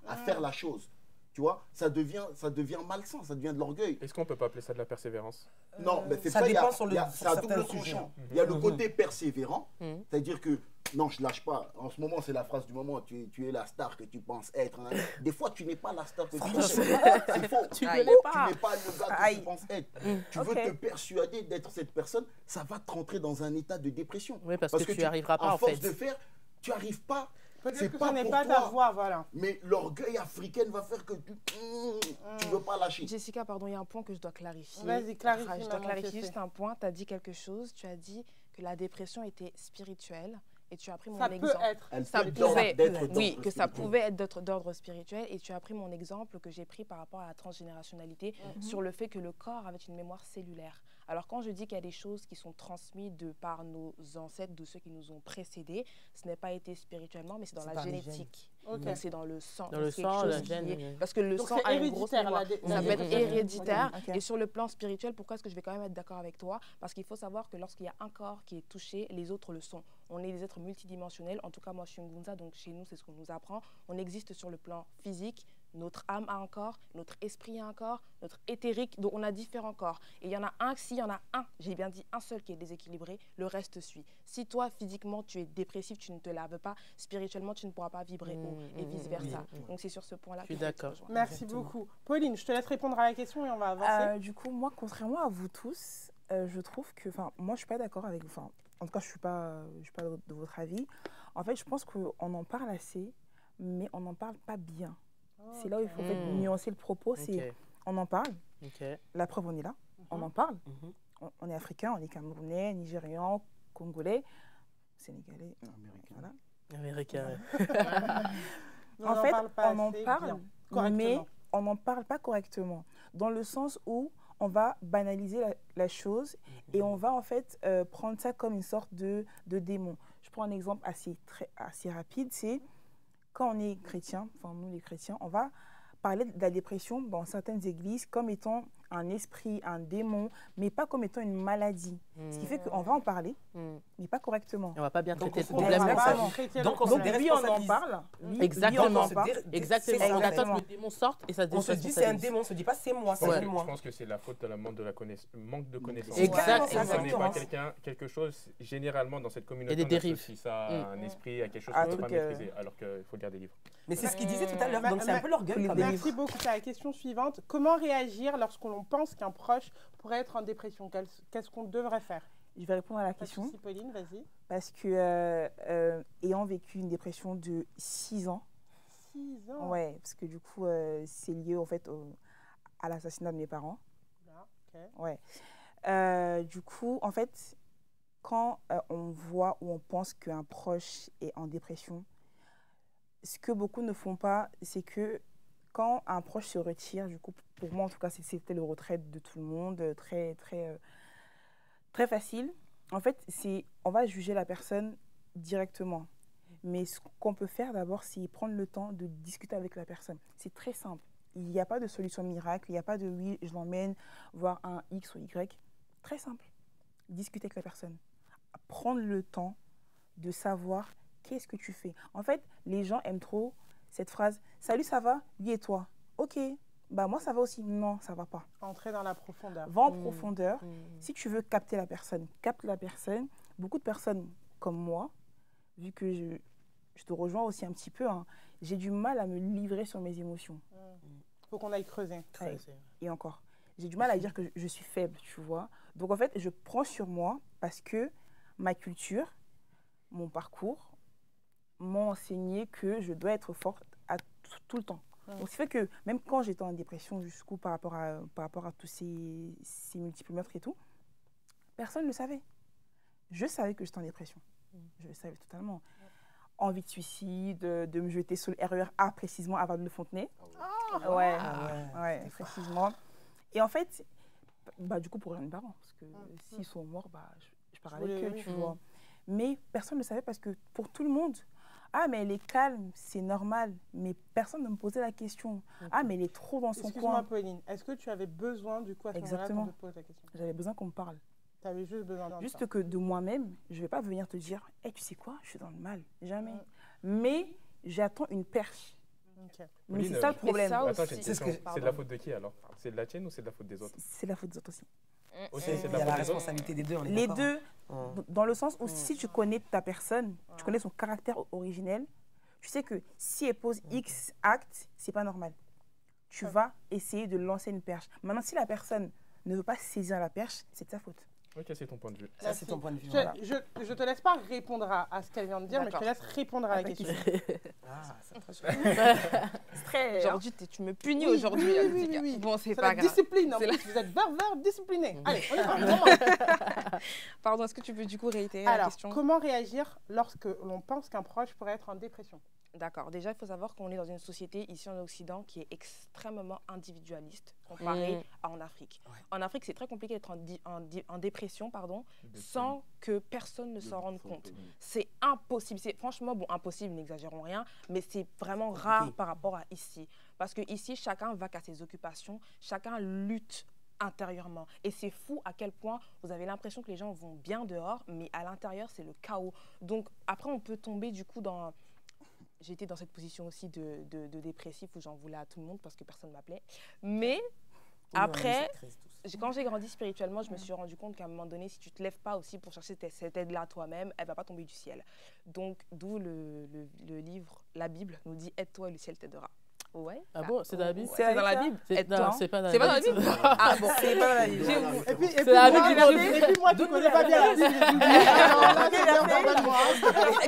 à faire la chose. Tu vois, ça devient malsain, ça devient de l'orgueil. Est-ce qu'on peut pas appeler ça de la persévérance? Non, mais c'est ça ça, dépend sur le- sur c'est à certains double sujets. tranchant. Il y a le côté persévérant, Mhm. c'est-à-dire que non, je lâche pas. En ce moment, c'est la phrase du moment. Tu es la star que tu penses être. Hein. Des fois, tu n'es pas la star que tu penses être. C'est faux. Tu Aïe. ne l'es pas. Tu n'es pas le gars que Aïe. tu penses être. Tu Ok. veux te persuader d'être cette personne, ça va te rentrer dans un état de dépression. Oui, parce que tu n'y arriveras pas, à en force fait. de faire, tu arrives pas. Peut-être C'est que pas ce n'est pour pas toi. ta voix, voilà. Mais l'orgueil africain va faire que tu veux pas lâcher. Jessica, pardon, il y a un point que je dois clarifier. Vas-y, clarifie, Je dois maman, clarifier Kéfé. juste un point. Tu as dit quelque chose. Tu as dit que la dépression était spirituelle et tu as pris mon Ça peut exemple. être. Ça peut pouvait, être d'être oui, d'ordre que ça spirituel. pouvait être d'ordre spirituel, et tu as pris mon exemple que j'ai pris par rapport à la transgénérationnalité sur le fait que le corps avait une mémoire cellulaire. Alors quand je dis qu'il y a des choses qui sont transmises de par nos ancêtres, de ceux qui nous ont précédés, ce n'est pas été spirituellement, mais c'est dans C'est la par les génétique. Ok. Donc c'est dans le sang. Dans le Donc, c'est quelque sang, chose la qui gène, est- Parce que le Donc sang c'est a une grosse héréditaire. mémoire. Ça peut être héréditaire. Ok. Et sur le plan spirituel, pourquoi est-ce que je vais quand même être d'accord avec toi? Parce qu'il faut savoir que lorsqu'il y a un corps qui est touché, les autres le sont. On est des êtres multidimensionnels. En tout cas, moi, je suis Ngunza, donc chez nous, c'est ce qu'on nous apprend. On existe sur le plan physique. Notre âme a un corps, notre esprit a un corps, notre éthérique, donc on a différents corps. Et il y en a un, s'il y en a un, j'ai bien dit un seul qui est déséquilibré, le reste suit. Si toi, physiquement, tu es dépressif, tu ne te laves pas, spirituellement, tu ne pourras pas vibrer haut, et vice-versa. Donc c'est sur ce point-là Je suis que je te d'accord. rejoins. Merci beaucoup. Pauline, je te laisse répondre à la question et on va avancer. Du coup, moi, contrairement à vous tous, je trouve que, moi, je suis pas d'accord avec, en tout cas, je suis pas de votre avis. En fait, je pense qu'on en parle assez, mais on n'en parle pas bien. C'est là où il faut en fait, nuancer le propos. C'est, on en parle. La preuve, on est là. On en parle. On est africain, on est camerounais, nigérian, congolais, sénégalais, voilà. Américain. Mais En fait, on en assez parle, bien, mais correctement. on n'en parle pas correctement. Dans le sens où on va banaliser la chose et on va en fait prendre ça comme une sorte de démon. Je prends un exemple assez rapide, c'est quand on est chrétien, enfin nous les chrétiens, on va parler de la dépression dans certaines églises comme étant un esprit, un démon, mais pas comme étant une maladie. Ce qui fait qu'on va en parler, mais pas correctement. On va pas bien Donc, traiter on le se problème. Exactement. Donc, on se Donc lui, on en déresponsabilise. parle. Lui, Exactement. on en parle. Exactement. On attend que le démon sorte et ça se On se dit c'est un démon, on se dit pas c'est moi, c'est Je moi. pense que c'est la faute de la manque de manque de connaissance. Exact. Si on ne connaît pas Exactement. quelque chose, généralement dans cette communauté, Il y a des on dérives. associe ça à un esprit, à quelque chose Un qu'on ne peut pas truc, maîtriser, alors qu'il faut lire des livres. Mais c'est ce qu'il disait tout à l'heure, donc c'est un peu l'orgueil quand même. Merci beaucoup. C'est la question suivante. Comment réagir lorsqu'on pense qu'un proche pourrait être en dépression? Qu'est-ce qu'on devrait faire? Je vais répondre à la Pas de question. souci, Pauline, vas-y. Parce que ayant vécu une dépression de 6 ans, 6 ans. ouais, parce que du coup, c'est lié en fait à l'assassinat de mes parents. Là, ok. Ouais. Du coup, en fait, quand on voit ou on pense qu'un proche est en dépression, ce que beaucoup ne font pas, c'est que quand un proche se retire, du coup, pour moi en tout cas, c'était le retrait de tout le monde, très facile. En fait, on va juger la personne directement. Mais ce qu'on peut faire d'abord, c'est prendre le temps de discuter avec la personne. C'est très simple. Il n'y a pas de solution miracle, il n'y a pas de oui, je l'emmène voir un X ou Y. Très simple. Discuter avec la personne. Prendre le temps de savoir qu'est-ce que tu fais. En fait, les gens aiment trop cette phrase « Salut, ça va? Lui et toi? Ok, bah moi ça va aussi. » Non, ça va pas. Entrer dans la profondeur. Va en profondeur. Si tu veux capter la personne, capte la personne. Beaucoup de personnes comme moi, vu que je te rejoins aussi un petit peu, hein, j'ai du mal à me livrer sur mes émotions. Faut qu'on aille creuser. Ouais. Et encore, j'ai du mal à dire que je suis faible, tu vois. Donc en fait, je prends sur moi parce que ma culture, mon parcours, m'ont enseigné que je dois être forte tout le temps. Donc, ce qui fait que même quand j'étais en dépression jusqu'où par rapport à tous ces multiples meurtres et tout, personne ne le savait. Je savais que j'étais en dépression. Je le savais totalement. Envie de suicide, de me jeter sur le RER précisément à Val-de-Fontenay. Ouais, précisément. Et en fait, bah, du coup, pour mes parents, parce que s'ils sont morts, bah, je pars avec eux, tu vois. Mais personne ne le savait parce que pour tout le monde, ah, mais elle est calme, c'est normal. Mais personne ne me posait la question. Ah, mais elle est trop dans son coin. Excuse-moi, Pauline, est-ce que tu avais besoin du coup à ce moment-là qu'on te pose la question? J'avais besoin qu'on me parle. Tu avais juste besoin d'entendre Juste que de moi-même, je ne vais pas venir te dire hey, tu sais quoi, je suis dans le mal. Jamais. Mais j'attends une perche. Okay. Mais Pauline, c'est ça le problème. ça Attends, aussi, j'ai une question. pardon. C'est de la faute de qui alors? C'est de la tienne ou c'est de la faute des autres? C'est la faute des autres aussi. Aussi, Il c'est y de a la la faute des autres. responsabilité des deux, on est Les d'accord, deux, hein. dans le sens où si tu connais ta personne, tu connais son caractère originel, tu sais que si elle pose X acte, c'est pas normal. Tu vas essayer de lancer une perche. Maintenant, si la personne ne veut pas saisir la perche, c'est de sa faute. Ok, c'est ton point de vue. Ça, c'est ton point de vue. Je, Voilà. je te laisse pas répondre à ce qu'elle vient de dire, mais je te laisse répondre à la question. Ah, c'est très chouette. C'est très. Aujourd'hui, tu me punis Oui, aujourd'hui. oui, elle oui, dit. oui, oui. Bon, c'est C'est pas la grave. discipline, en C'est plus. Vous êtes discipliné. Allez, on y va. Pardon, est-ce que tu peux du coup réitérer la Alors, question? comment réagir lorsque l'on pense qu'un proche pourrait être en dépression? D'accord. Déjà, il faut savoir qu'on est dans une société ici en Occident qui est extrêmement individualiste comparé à en Afrique. Ouais. En Afrique, c'est très compliqué d'être en dépression, sans que personne ne s'en rende compte. C'est impossible. C'est franchement, bon, impossible, n'exagérons rien, mais c'est vraiment rare par rapport à ici. Parce que ici, chacun va qu'à ses occupations, chacun lutte intérieurement. Et c'est fou à quel point vous avez l'impression que les gens vont bien dehors, mais à l'intérieur, c'est le chaos. Donc, après, on peut tomber du coup dans... J'ai été dans cette position aussi de dépressif où j'en voulais à tout le monde parce que personne ne m'appelait. Mais après, quand j'ai grandi spirituellement, je me suis rendu compte qu'à un moment donné, si tu ne te lèves pas aussi pour chercher cette aide-là toi-même, elle ne va pas tomber du ciel. Donc, d'où le livre, la Bible nous dit « Aide-toi et le ciel t'aidera ». Ouais. Ah bon, c'est dans la Bible? C'est dans la Bible. Non, c'est pas dans C'est pas dans la la Bible. Bible. Ah bon. C'est pas dans la Bible. Et puis C'est la Bible et puis moi, tu connais pas bien la Bible.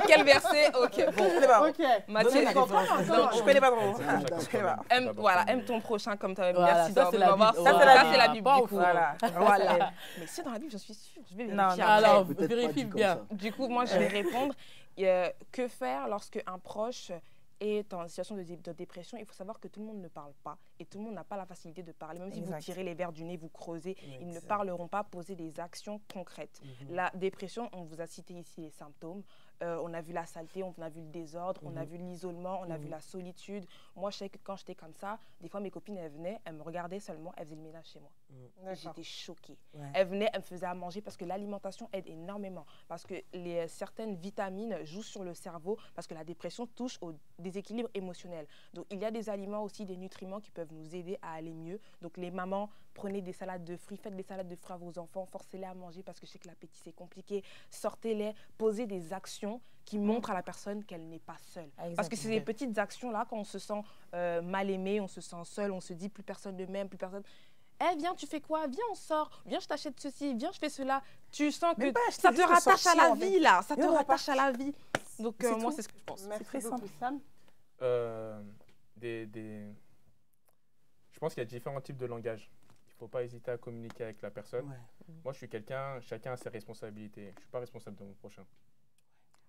Quel verset? Ok, bon. Ok. Matthieu, Non, je connais pas vraiment. Je connais pas. aime ton prochain comme toi-même. Voilà, Merci ça, d'en c'est la voir. Bible. Ça, Voilà. c'est la Bible, Pas du au coup. Voilà. Voilà. Mais c'est dans la Bible, j'en suis sûre. Je vais Non, vérifier non. après. Alors, Peut-être pas vérifie dit comme bien. ça. Du coup, moi, je vais répondre. Que faire lorsque un proche est en situation de dépression? Il faut savoir que tout le monde ne parle pas et tout le monde n'a pas la facilité de parler. Même si vous Exact. tirez les verres du nez, vous creusez, ils ne Exact. parleront pas poser des actions concrètes. La dépression, on vous a cité ici les symptômes. On a vu la saleté, on a vu le désordre, on a vu l'isolement, on a vu la solitude. Moi, je sais que quand j'étais comme ça, des fois, mes copines, elles venaient, elles me regardaient seulement, elles faisaient le ménage chez moi. J'étais choquée. Ouais. Elles venaient, elles me faisaient à manger parce que l'alimentation aide énormément. Parce que certaines vitamines jouent sur le cerveau parce que la dépression touche au déséquilibre émotionnel. Donc, il y a des aliments aussi, des nutriments qui peuvent nous aider à aller mieux. Donc, les mamans, prenez des salades de fruits, faites des salades de fruits à vos enfants, forcez-les à manger parce que je sais que l'appétit, c'est compliqué. Sortez-les, posez des actions qui montrent à la personne qu'elle n'est pas seule. Parce que c'est ces petites actions-là, quand on se sent mal aimé, on se sent seul, on se dit plus personne ne m'aime, plus personne... Eh, viens, tu fais quoi? Viens, on sort. Viens, je t'achète ceci. Viens, je fais cela. Tu sens que ça te rattache à la vie, là. Ça te rattache à la vie. Donc, moi, c'est ce que je pense. Merci beaucoup, Sam. Je pense qu'il y a différents types de langage. Il ne faut pas hésiter à communiquer avec la personne. Ouais. Moi, je suis quelqu'un, chacun a ses responsabilités. Je ne suis pas responsable de mon prochain.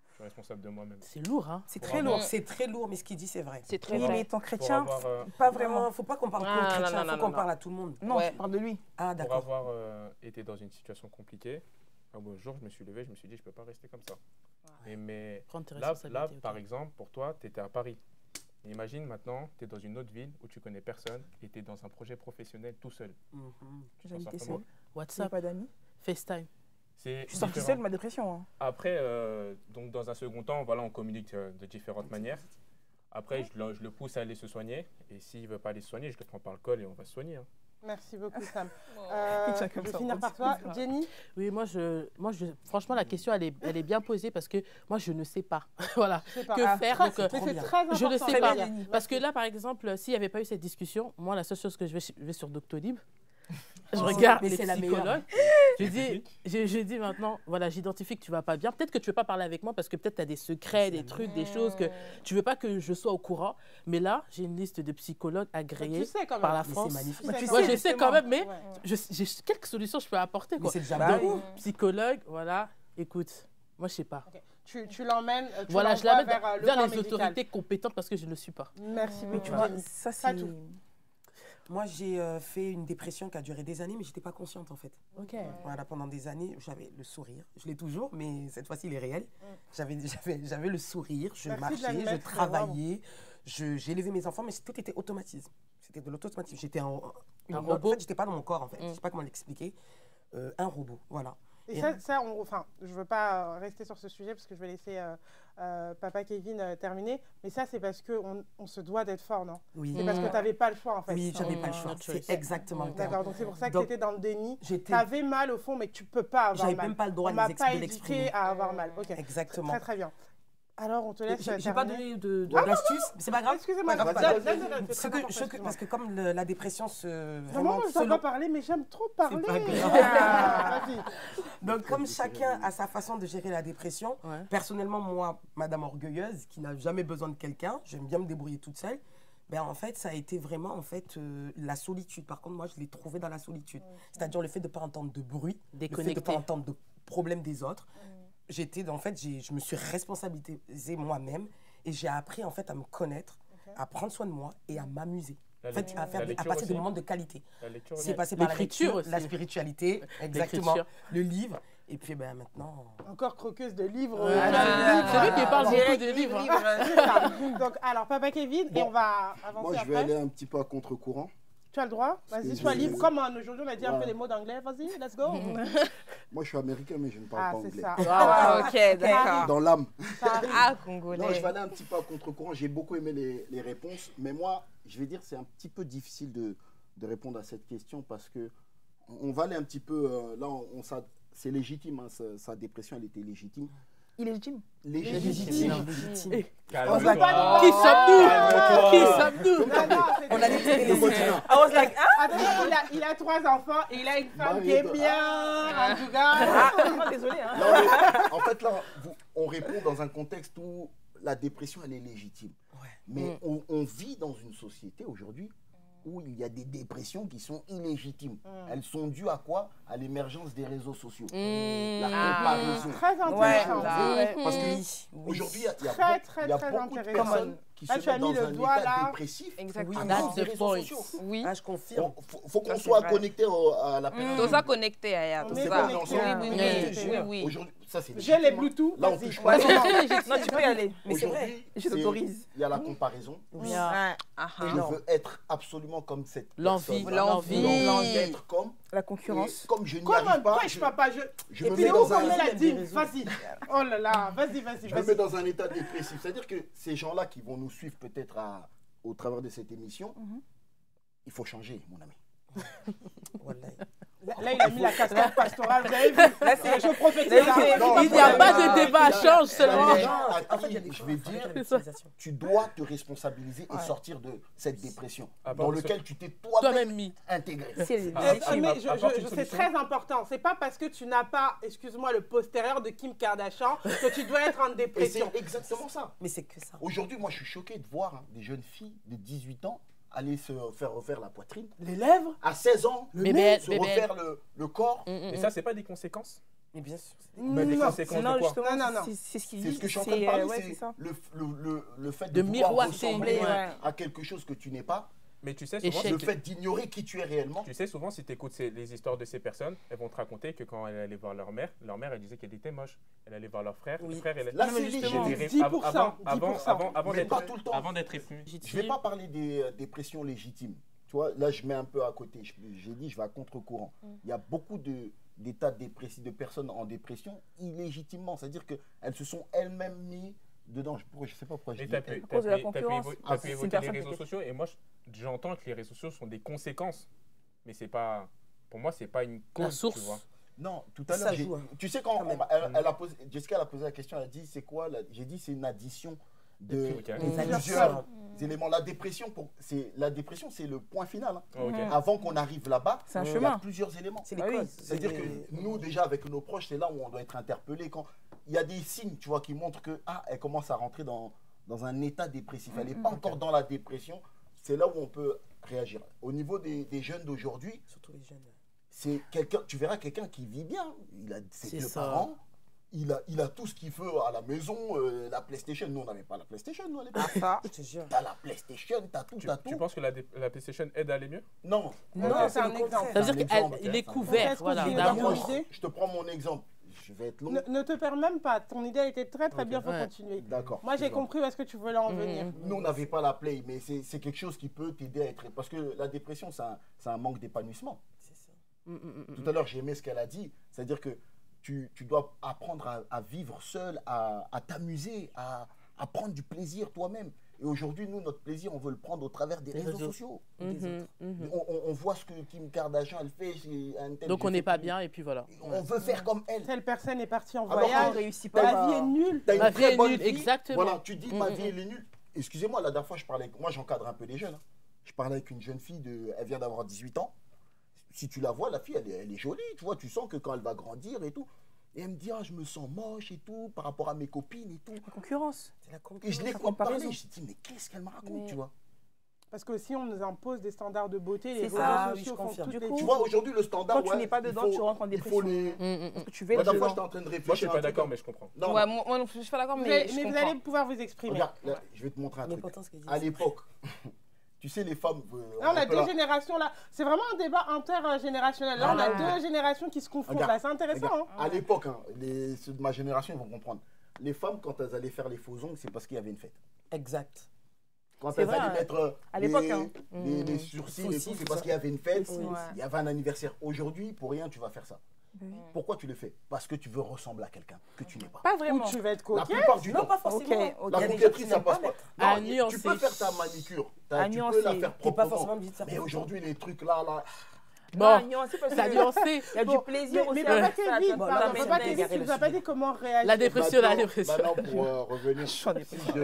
Je suis responsable de moi-même. C'est lourd, hein? C'est Pour très avoir- lourd, c'est très lourd, mais ce qu'il dit, c'est vrai. C'est très Oui, vrai. mais ton Pour chrétien, avoir, Pas vraiment, faut pas qu'on parle Ah, que aux non, chrétiens, non, faut non, qu'on non. parle à tout le monde. non, Ouais. je parle de lui. Ah, pour d'accord. avoir été dans une situation compliquée, un beau jour, je me suis levé, je me suis dit, je ne peux pas rester comme ça. Mais Prendre tes là, responsabilités. ok. par exemple, pour toi, tu étais à Paris. Et imagine maintenant, tu es dans une autre ville où tu connais personne et tu es dans un projet professionnel tout seul. Mhm. Tu t'en J'habitais sors seule. comment? Tu n'as WhatsApp, pas d'amis. FaceTime. C'est Je suis sortie différent. seule de ma dépression. Hein. Après, donc dans un second temps, voilà, on communique de différentes manières. Après, je le pousse à aller se soigner. Et s'il ne veut pas aller se soigner, je le prends par le col et on va se soigner. Hein. Merci beaucoup, Sam. Chacun Je vais son finir par toi. Jenny, Oui, franchement, la question, elle est bien posée parce que moi, je ne sais pas. Voilà. je sais pas. Que faire? Très- Donc, mais c'est très important. je ne sais Très pas. bien. Parce que là, par exemple, s'il n'y avait pas eu cette discussion, moi, la seule chose que je vais sur Doctolib, je regarde mais les c'est la meilleure. psychologues. Je dis maintenant, voilà, j'identifie que tu ne vas pas bien. Peut-être que tu ne veux pas parler avec moi parce que peut-être tu as des secrets, des trucs, des choses que tu ne veux pas que je sois au courant. Mais là, j'ai une liste de psychologues agréés Tu sais quand même. par la Mais c'est France. magnifique. Tu sais tu quand Moi, même. je sais quand même, mais Ouais. j'ai quelques solutions que je peux apporter. Mais Quoi. c'est déjà Donc, beaucoup. psychologue, voilà, écoute, moi, je ne sais pas. Ok. Tu l'emmènes, tu Voilà, je l'envoies l'amène vers, le vers corps les médical. autorités compétentes parce que je ne le suis pas. Merci Mais beaucoup, tu vois, Jenny. ça, Pas c'est. tout. Moi, j'ai fait une dépression qui a duré des années, mais je n'étais pas consciente en fait. Ok. Voilà, pendant des années, j'avais le sourire. Je l'ai toujours, mais cette fois-ci, il est réel. J'avais le sourire, je Merci de marchais, l'admettre, je travaillais, j'ai élevé mes enfants, mais tout était automatisme. C'était de l'automatisme. J'étais Un robot. robot. En fait, j'étais pas dans mon corps en fait. Je sais pas comment l'expliquer. Un robot, voilà. Et Et- ça enfin, je ne veux pas rester sur ce sujet parce que je vais laisser papa Kevin terminer. Mais ça, c'est parce qu'on se doit d'être fort, non? Oui, C'est parce que tu n'avais pas le choix, en fait. oui, j'avais pas le choix. Not choice. C'est exactement le terme. D'accord, donc c'est pour ça que Donc, tu étais dans le déni. Tu J'étais, avais mal au fond, mais tu ne peux pas avoir j'avais mal. même pas le droit On de m'a de pas l'exprimer. éduqué à avoir mal. Ok, Exactement. très très bien. Alors, on te laisse. J'ai pas terminer. donné d'astuces, mais c'est pas grave. Excusez-moi, Pas grave. donne. Parce que comme la dépression Non, vraiment moi, je ne dois pas parler, mais j'aime trop parler. pas grave. Ah, vas-y. Donc, comme chacun a sa façon de gérer la dépression, Ouais. personnellement, moi, madame orgueilleuse, qui n'a jamais besoin de quelqu'un, j'aime bien me débrouiller toute seule, ben, en fait, ça a été vraiment la solitude. Par contre, moi, je l'ai trouvé dans la solitude. C'est-à-dire le fait de ne pas entendre de bruit, le fait de ne Déconnecté. pas entendre de problèmes des autres. Je me suis responsabilisée moi-même et j'ai appris, en fait, à me connaître, à prendre soin de moi et à m'amuser. En fait, à passer des moments de qualité. La lecture C'est aussi. passé par la L'écriture lecture, aussi. la spiritualité, exactement, L'écriture. le livre. Et puis ben, maintenant... Encore croqueuse de livres. Ouais, c'est lui qui parle beaucoup de livres. C'est ça. Donc, alors, Papa Kevin, et Bon. on va avancer Moi, je vais après. aller un petit peu à contre-courant. Tu as le droit. Parce Vas-y, que sois je- libre. Comme aujourd'hui, on a dit un Ouais. peu des mots d'anglais. Vas-y, let's go. Moi, je suis américain, mais je ne parle Ah, pas c'est anglais. ça. Ah, ok, d'accord. Dans l'âme. Ça arrive. Ah, Non, je congolais. vais aller un petit peu à contre-courant. J'ai beaucoup aimé les réponses. Mais moi, je vais dire c'est un petit peu difficile de répondre à cette question parce que on va aller un petit peu... là, c'est légitime. Hein, sa dépression, elle était légitime. Illégitime. Légitime. Calme-toi. Qui sommes-nous? Calme-toi. Qui sommes-nous? Non, non, c'est- On a dit que c'était Le les continent. I was like, ah, Attends, il a 3 enfants et il a une femme qui est Marie- bien, en tout cas. Désolée. Hein. Là, en fait, là, on répond dans un contexte où la dépression, elle est légitime. Mais on vit dans une société aujourd'hui où il y a des dépressions qui sont illégitimes. Elles sont dues à quoi? À l'émergence des réseaux sociaux. La comparaison. Très intéressant. Parce qu'aujourd'hui, il y a Très, il y a très beaucoup de intéressant. personnes qui Là, se tu as mettent mis dans le un doigt, état là. dépressif Exactement. à That's cause des the réseaux point. sociaux. Oui. ah, je confirme. Faut qu'on Ça, c'est soit vrai. connecté à la période. Toza connecté, Aya. On Toza. est bon, connecté. Oui, oui, oui. Oui, oui. Aujourd'hui, ça c'est J'ai les légitime, hein. Bluetooth. Là, on vas-y. touche Ouais, pas. Non, tu peux y aller. Mais c'est vrai. Aujourd'hui, Je t'autorise. il y a la comparaison. Ah, Je veux être absolument comme cette L'envie, personne. l'envie. L'envie d'être comme. La Et concurrence. comme je n'y Comme un arrive pas, prêche, papa. je Et me puis, mets où dans on met un... la dîme? Vas-y. Oh là là, vas-y. Je me mets dans un état dépressif. C'est-à-dire que ces gens-là qui vont nous suivre peut-être au travers de cette émission, il faut changer, mon ami. Wallahi. Là, il a mis la casquette pastorale. Vous avez vu? Là, c'est je prophétise. Non, Il n'y a pas de il y a- débat, il y a- change il y a seulement. des gens à En fait, il y a qui, des je vais choses à dire, faire l'utilisation. tu dois te responsabiliser et sortir de cette dépression Ah, dans bon, lequel tu t'es Toi-même toi-même mis. intégré. C'est Kim, Mais apporte une c'est solution. très important. C'est pas parce que tu n'as pas, excuse-moi, le postérieur de Kim Kardashian que tu dois être en Et dépression. c'est exactement ça. Mais c'est que ça. Aujourd'hui, moi, je suis choqué de voir des jeunes filles de 18 ans aller se faire refaire la poitrine. Les lèvres? À 16 ans, Bébé, se bébé. refaire le corps. Et ça, c'est pas des conséquences? Mais bien sûr. Mais des Non. conséquences Non, de quoi? justement, Non. c'est ce qu'il C'est dit. ce que je suis en train de parler, ouais, c'est ça. le fait De de vouloir miroiter, ressembler ouais. à quelque chose que tu n'es pas. Mais tu sais, Échec. souvent, Le fait d'ignorer qui tu es réellement. tu sais, souvent, si tu écoutes les histoires de ces personnes, elles vont te raconter que quand elle allait voir leur mère, elle disait qu'elle était moche. Elle allait voir leur frère. Oui. Le frère, elle Là, Non, c'est mais légitime. j'ai des 10%, avant Mais d'être pas tout le temps. avant d'être ému. Je ne vais pas parler des dépressions légitimes. Tu vois, là, je mets un peu à côté. J'ai dit, je vais à contre-courant. Il y a beaucoup d'états dépressifs, de personnes en dépression illégitimement. C'est-à-dire qu'elles se sont elles-mêmes mis dedans. Je ne sais pas pourquoi je Et dis tu as elles. pu, cause de la t'as pu concurrence. évo- Ah, t'as pu c'est une évoquer les personne réseaux peut-être. sociaux et moi, j'entends que les réseaux sociaux sont des conséquences. Mais c'est pas, pour moi, c'est pas une cause. source. Tu vois. Non, tout à Ça l'heure, joue, hein. tu sais quand Quand même. elle a posé, Jessica elle a posé la question, elle a dit c'est quoi J'ai dit c'est une addition de Ok. plusieurs éléments. La dépression, c'est le point final. Hein. Ok. Avant qu'on arrive là-bas, C'est un il y a chemin. plusieurs éléments. C'est les Ah oui. causes. C'est-à-dire que nous, déjà, avec nos proches, c'est là où on doit être interpellé. Quand il y a des signes, tu vois, qui montrent que elle commence à rentrer dans un état dépressif. Elle n'est pas encore dans la dépression. C'est là où on peut réagir. Au niveau des jeunes d'aujourd'hui, Surtout les jeunes. c'est quelqu'un. Tu verras quelqu'un qui vit bien. Il a ses C'est deux ça. parents. Il a tout ce qu'il veut à la maison. La PlayStation. Nous, on n'avait pas la PlayStation. Nous, à l'époque. Ça, je te jure. T'as la PlayStation, t'as tout, t'as Tu tout. penses que la PlayStation aide à aller mieux? Non. Non, c'est un exemple. Ça veut dire un exemple, qu'il est hein. couvert, Qu'est-ce voilà, qu'on dit d'amour. dans idée? Je te prends mon exemple. Je vais être long. Ne te perds même pas. Ton idée était très très bien. Faut Ouais. continuer. D'accord. Moi, j'ai Excuse-moi. compris où est-ce que tu voulais en venir. Nous, on n'avait pas la play, mais c'est quelque chose qui peut t'aider à être. Parce que la dépression, c'est un manque d'épanouissement. C'est ça. Tout à l'heure, j'ai aimé ce qu'elle a dit. C'est-à-dire que tu dois apprendre à vivre seul, à t'amuser, à à prendre du plaisir toi-même. Et aujourd'hui, nous, notre plaisir, on veut le prendre au travers des réseaux sociaux. On voit ce que Kim Kardashian, elle fait. Donc on n'est pas bien, et puis voilà. On veut faire comme elle. Telle personne est partie en Alors, voyage, on réussit pas. la vie est nulle. T'as une Ma vie très est bonne nulle, vie. exactement. Voilà, tu dis ma vie elle est nulle. Excusez-moi, la dernière fois, je parlais avec... Moi, j'encadre un peu les jeunes. Hein. Je parlais avec une jeune fille, elle vient d'avoir 18 ans. Si tu la vois, la fille, elle est jolie, tu vois. Tu sens que quand elle va grandir et tout. Et elle me dit, ah, je me sens moche et tout, par rapport à mes copines et tout. La concurrence. C'est la Et concurrence. je l'écoute parler, je me dis, mais qu'est-ce qu'elle me raconte, tu vois. Parce qu'aussi, on nous impose des standards de beauté. Les C'est réseaux ça, sociaux je font confirme. toutes Du les coup, Tu vois, aujourd'hui, le standard, Quand tu n'es pas dedans, tu rentres en dépression. Parce que tu veux La être dernière fois, dedans. j'étais en train de réfléchir. Moi, je suis à un pas truc. d'accord, mais je comprends. Non, Ouais, moi non plus, je suis pas d'accord, mais je mais vous comprends. allez pouvoir vous exprimer. regarde, là, je vais te montrer un truc. L'importance qu'elle dit, À c'est- l'époque, tu sais, les femmes... Là, on a peut deux générations là. C'est vraiment un débat intergénérationnel. Là, on a deux générations qui se confrontent. Regarde, Là, c'est intéressant. regarde, Hein. à l'époque, hein, ceux de ma génération, ils vont comprendre. Les femmes, quand elles allaient faire les faux ongles, c'est parce qu'il y avait une fête. Exact. Quand C'est elles vrai, allaient mettre à l'époque, les, hein. les sourcils et tout, Sourcils, c'est tout parce ça. qu'il y avait une fête, Oui. il y avait un anniversaire. Aujourd'hui, pour rien, tu vas faire ça. Oui. Pourquoi tu le fais? Parce que tu veux ressembler à quelqu'un que tu n'es pas. Pas Ou vraiment. tu vas être La coquette. plupart du Non, temps. pas forcément. Ok, ok. Il y La a des gens coquetterie, qui ça n'aiment pas passe pas. mettre. À Non, nuancer. tu peux faire ta manicure. À Tu peux nuancer. la faire T'es pas proprement. forcément obligé de faire Mais ça. aujourd'hui, les trucs là. Bon, nuancé parce ça a que nuancé. il y a du plaisir aussi. Mais à papa faire ça, Kevin, tu vois. pardon, Non, mais papa c'est Kevin, dingue. tu nous as pas dit comment réagir. La dépression, la Maintenant, dépression. pour revenir, Je suis en dépression.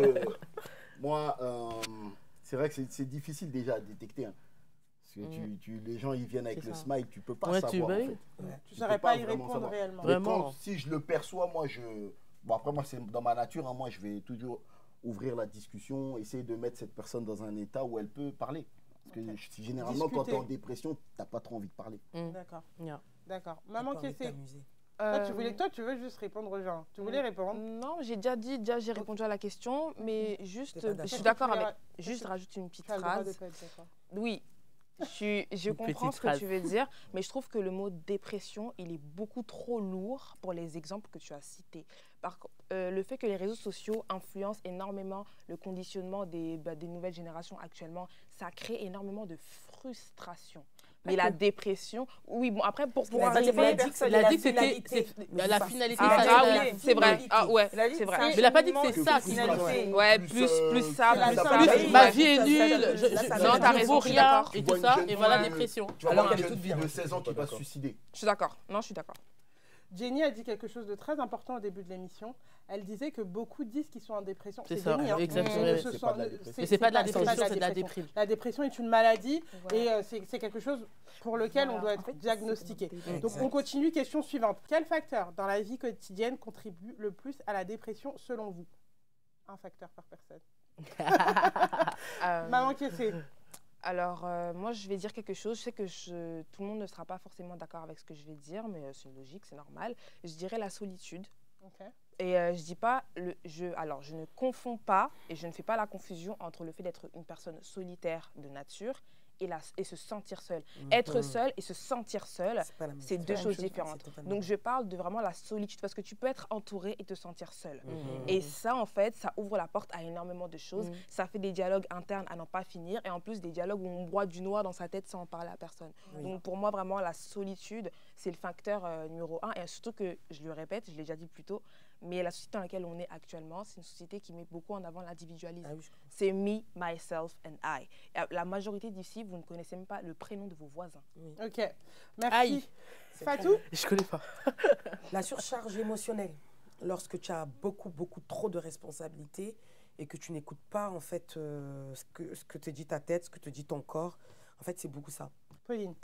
moi, c'est vrai que c'est difficile déjà à détecter. Hein. Parce que les gens, ils viennent avec C'est le ça. smile, tu peux pas Ouais, savoir. bah En oui. fait. Tu ne Tu saurais peux pas pas y vraiment répondre savoir. réellement. Mais Vraiment. si je le perçois, moi, bon, après, moi, c'est dans ma nature. Hein, moi, je vais toujours ouvrir la discussion, essayer de mettre cette personne dans un état où elle peut parler. Parce que généralement, quand tu es en Discuter. dépression, tu n'as pas trop envie de parler. D'accord. Yeah. D'accord. T'as Maman, pas envie de qu'est-ce que t'amuser. toi, tu veux juste répondre aux gens. Tu voulais répondre Non, j'ai déjà j'ai répondu à la question, mais juste, T'es pas je suis d'accord. d'accord Tu avec. veux- Juste rajouter une petite Tu as le droit de phrase. pas être d'accord. Oui, je Une comprends petite ce que phrase. tu veux dire, mais je trouve que le mot dépression, il est beaucoup trop lourd pour les exemples que tu as cités. Le fait que les réseaux sociaux influencent énormément le conditionnement des nouvelles générations actuellement, ça crée énormément de frustration. Mais la dépression, oui, bon, après, pour Il a dit arriver... que Il a dit que finalité. c'était la finalité. Ah, fallait ah la- oui, c'est vrai. Ah ouais, Il a dit c'est que vrai. un Mais il a pas dit que cheminement c'est de ça, finalité. Ouais, Plus, plus ça, plus plus ça. plus Ma ouais. vie est nulle, ça, je ça, je ça, non, t'as ne raison, vaux je suis rien, d'accord. et Tu vois tout une ça, jeune et voilà, fille, dépression. Tu vas Alors voir une qu'elle est jeune toute fille de bien. 16 ans qui va se D'accord. suicider. Je suis d'accord. Non, je suis d'accord. Jenny a dit quelque chose de très important au début de l'émission. Elle disait que beaucoup disent qu'ils sont en dépression. C'est ça, Jenny, hein. exactement. Mais Ouais. ce C'est sont- pas de la dépression. Mais c'est pas de la c'est dépression, c'est de la déprime. La dépression est une maladie Voilà. et c'est quelque chose pour lequel on doit être diagnostiqué. Donc Exact. on continue, question suivante. Quel facteur dans la vie quotidienne contribue le plus à la dépression selon vous? Un facteur par personne. Maman, qu'est-ce que c'est? Alors, moi, je vais dire quelque chose. Je sais que tout le monde ne sera pas forcément d'accord avec ce que je vais dire, mais c'est logique, c'est normal. Je dirais la solitude. Ok. Et je dis pas, alors je ne confonds pas et je ne fais pas la confusion entre le fait d'être une personne solitaire de nature et se sentir seul. Être seul et se sentir seul, C'est pas la même c'est chose. deux la même choses chose, différentes. c'est totalement Donc je parle de vraiment la solitude parce que tu peux être entouré et te sentir seul. Mhm. Et ça, en fait, ça ouvre la porte à énormément de choses. Ça fait des dialogues internes à n'en pas finir et en plus des dialogues où on broie du noir dans sa tête sans en parler à personne. Oui. Donc pour moi, vraiment, la solitude, c'est le facteur numéro 1. Et surtout que, je le répète, je l'ai déjà dit plus tôt, mais la société dans laquelle on est actuellement, c'est une société qui met beaucoup en avant l'individualisme. Ah oui, je comprends. C'est me, myself and I. Et la majorité d'ici, vous ne connaissez même pas le prénom de vos voisins. Ok. Merci. Aïe. Fatou? Je connais pas. La surcharge émotionnelle, lorsque tu as beaucoup trop de responsabilités et que tu n'écoutes pas en fait ce que te dit ta tête, ce que te dit ton corps, en fait c'est beaucoup ça. Pauline.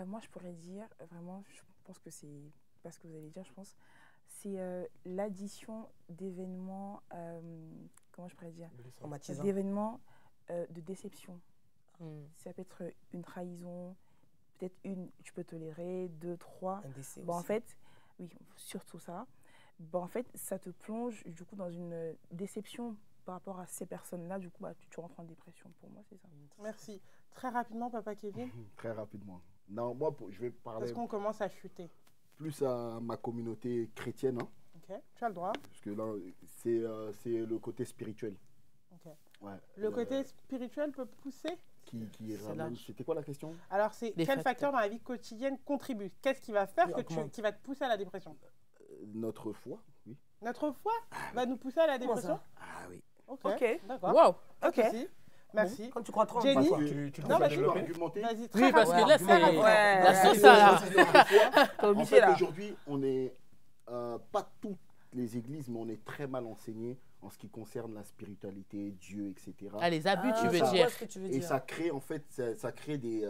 Moi, je pourrais dire, vraiment, je pense que c'est pas ce que vous allez dire, je pense, c'est l'addition d'événements, comment je pourrais dire, Traumatisant. d'événements de déception. Ça peut être une trahison, peut-être une, tu peux tolérer, 2, 3. Un décès Bon, en aussi. fait, oui, surtout ça. Bon, en fait, ça te plonge du coup dans une déception par rapport à ces personnes-là. Du coup, tu rentres en dépression. Pour moi, c'est ça. Merci. Très rapidement, papa Kevin, Très rapidement. Non, moi, je vais parler parce qu'on commence à chuter. plus à ma communauté chrétienne, hein, Ok. Tu as le droit. parce que là, c'est le côté spirituel. Ok. Ouais. Le côté spirituel peut pousser. qui C'est ramène. large. C'était quoi la question? Alors, c'est Les quel facteurs. facteur dans la vie quotidienne contribue? Qu'est-ce qui va faire Oui, que augmente. qui va te pousser à la dépression? Notre foi, oui. Notre foi va nous pousser à la Comment dépression? ça? Ah oui. Ok. D'accord. Wow. Pas de Ok. souci. Merci. Quand tu crois trop en Jenny? toi. Tu Non, peux mais pas je Je peux développer? argumenter. Vas-y, très Oui, parce que rapidement. là, Très c'est rapidement. la Ouais. sauce à... T'es En obligé fait, là. aujourd'hui, on est pas toutes les églises, mais on est très mal enseigné en ce qui concerne la spiritualité, Dieu, etc. Ah, les abus, tu Ah, veux je vois dire. ce que tu veux Et dire. ça crée en fait, ça crée des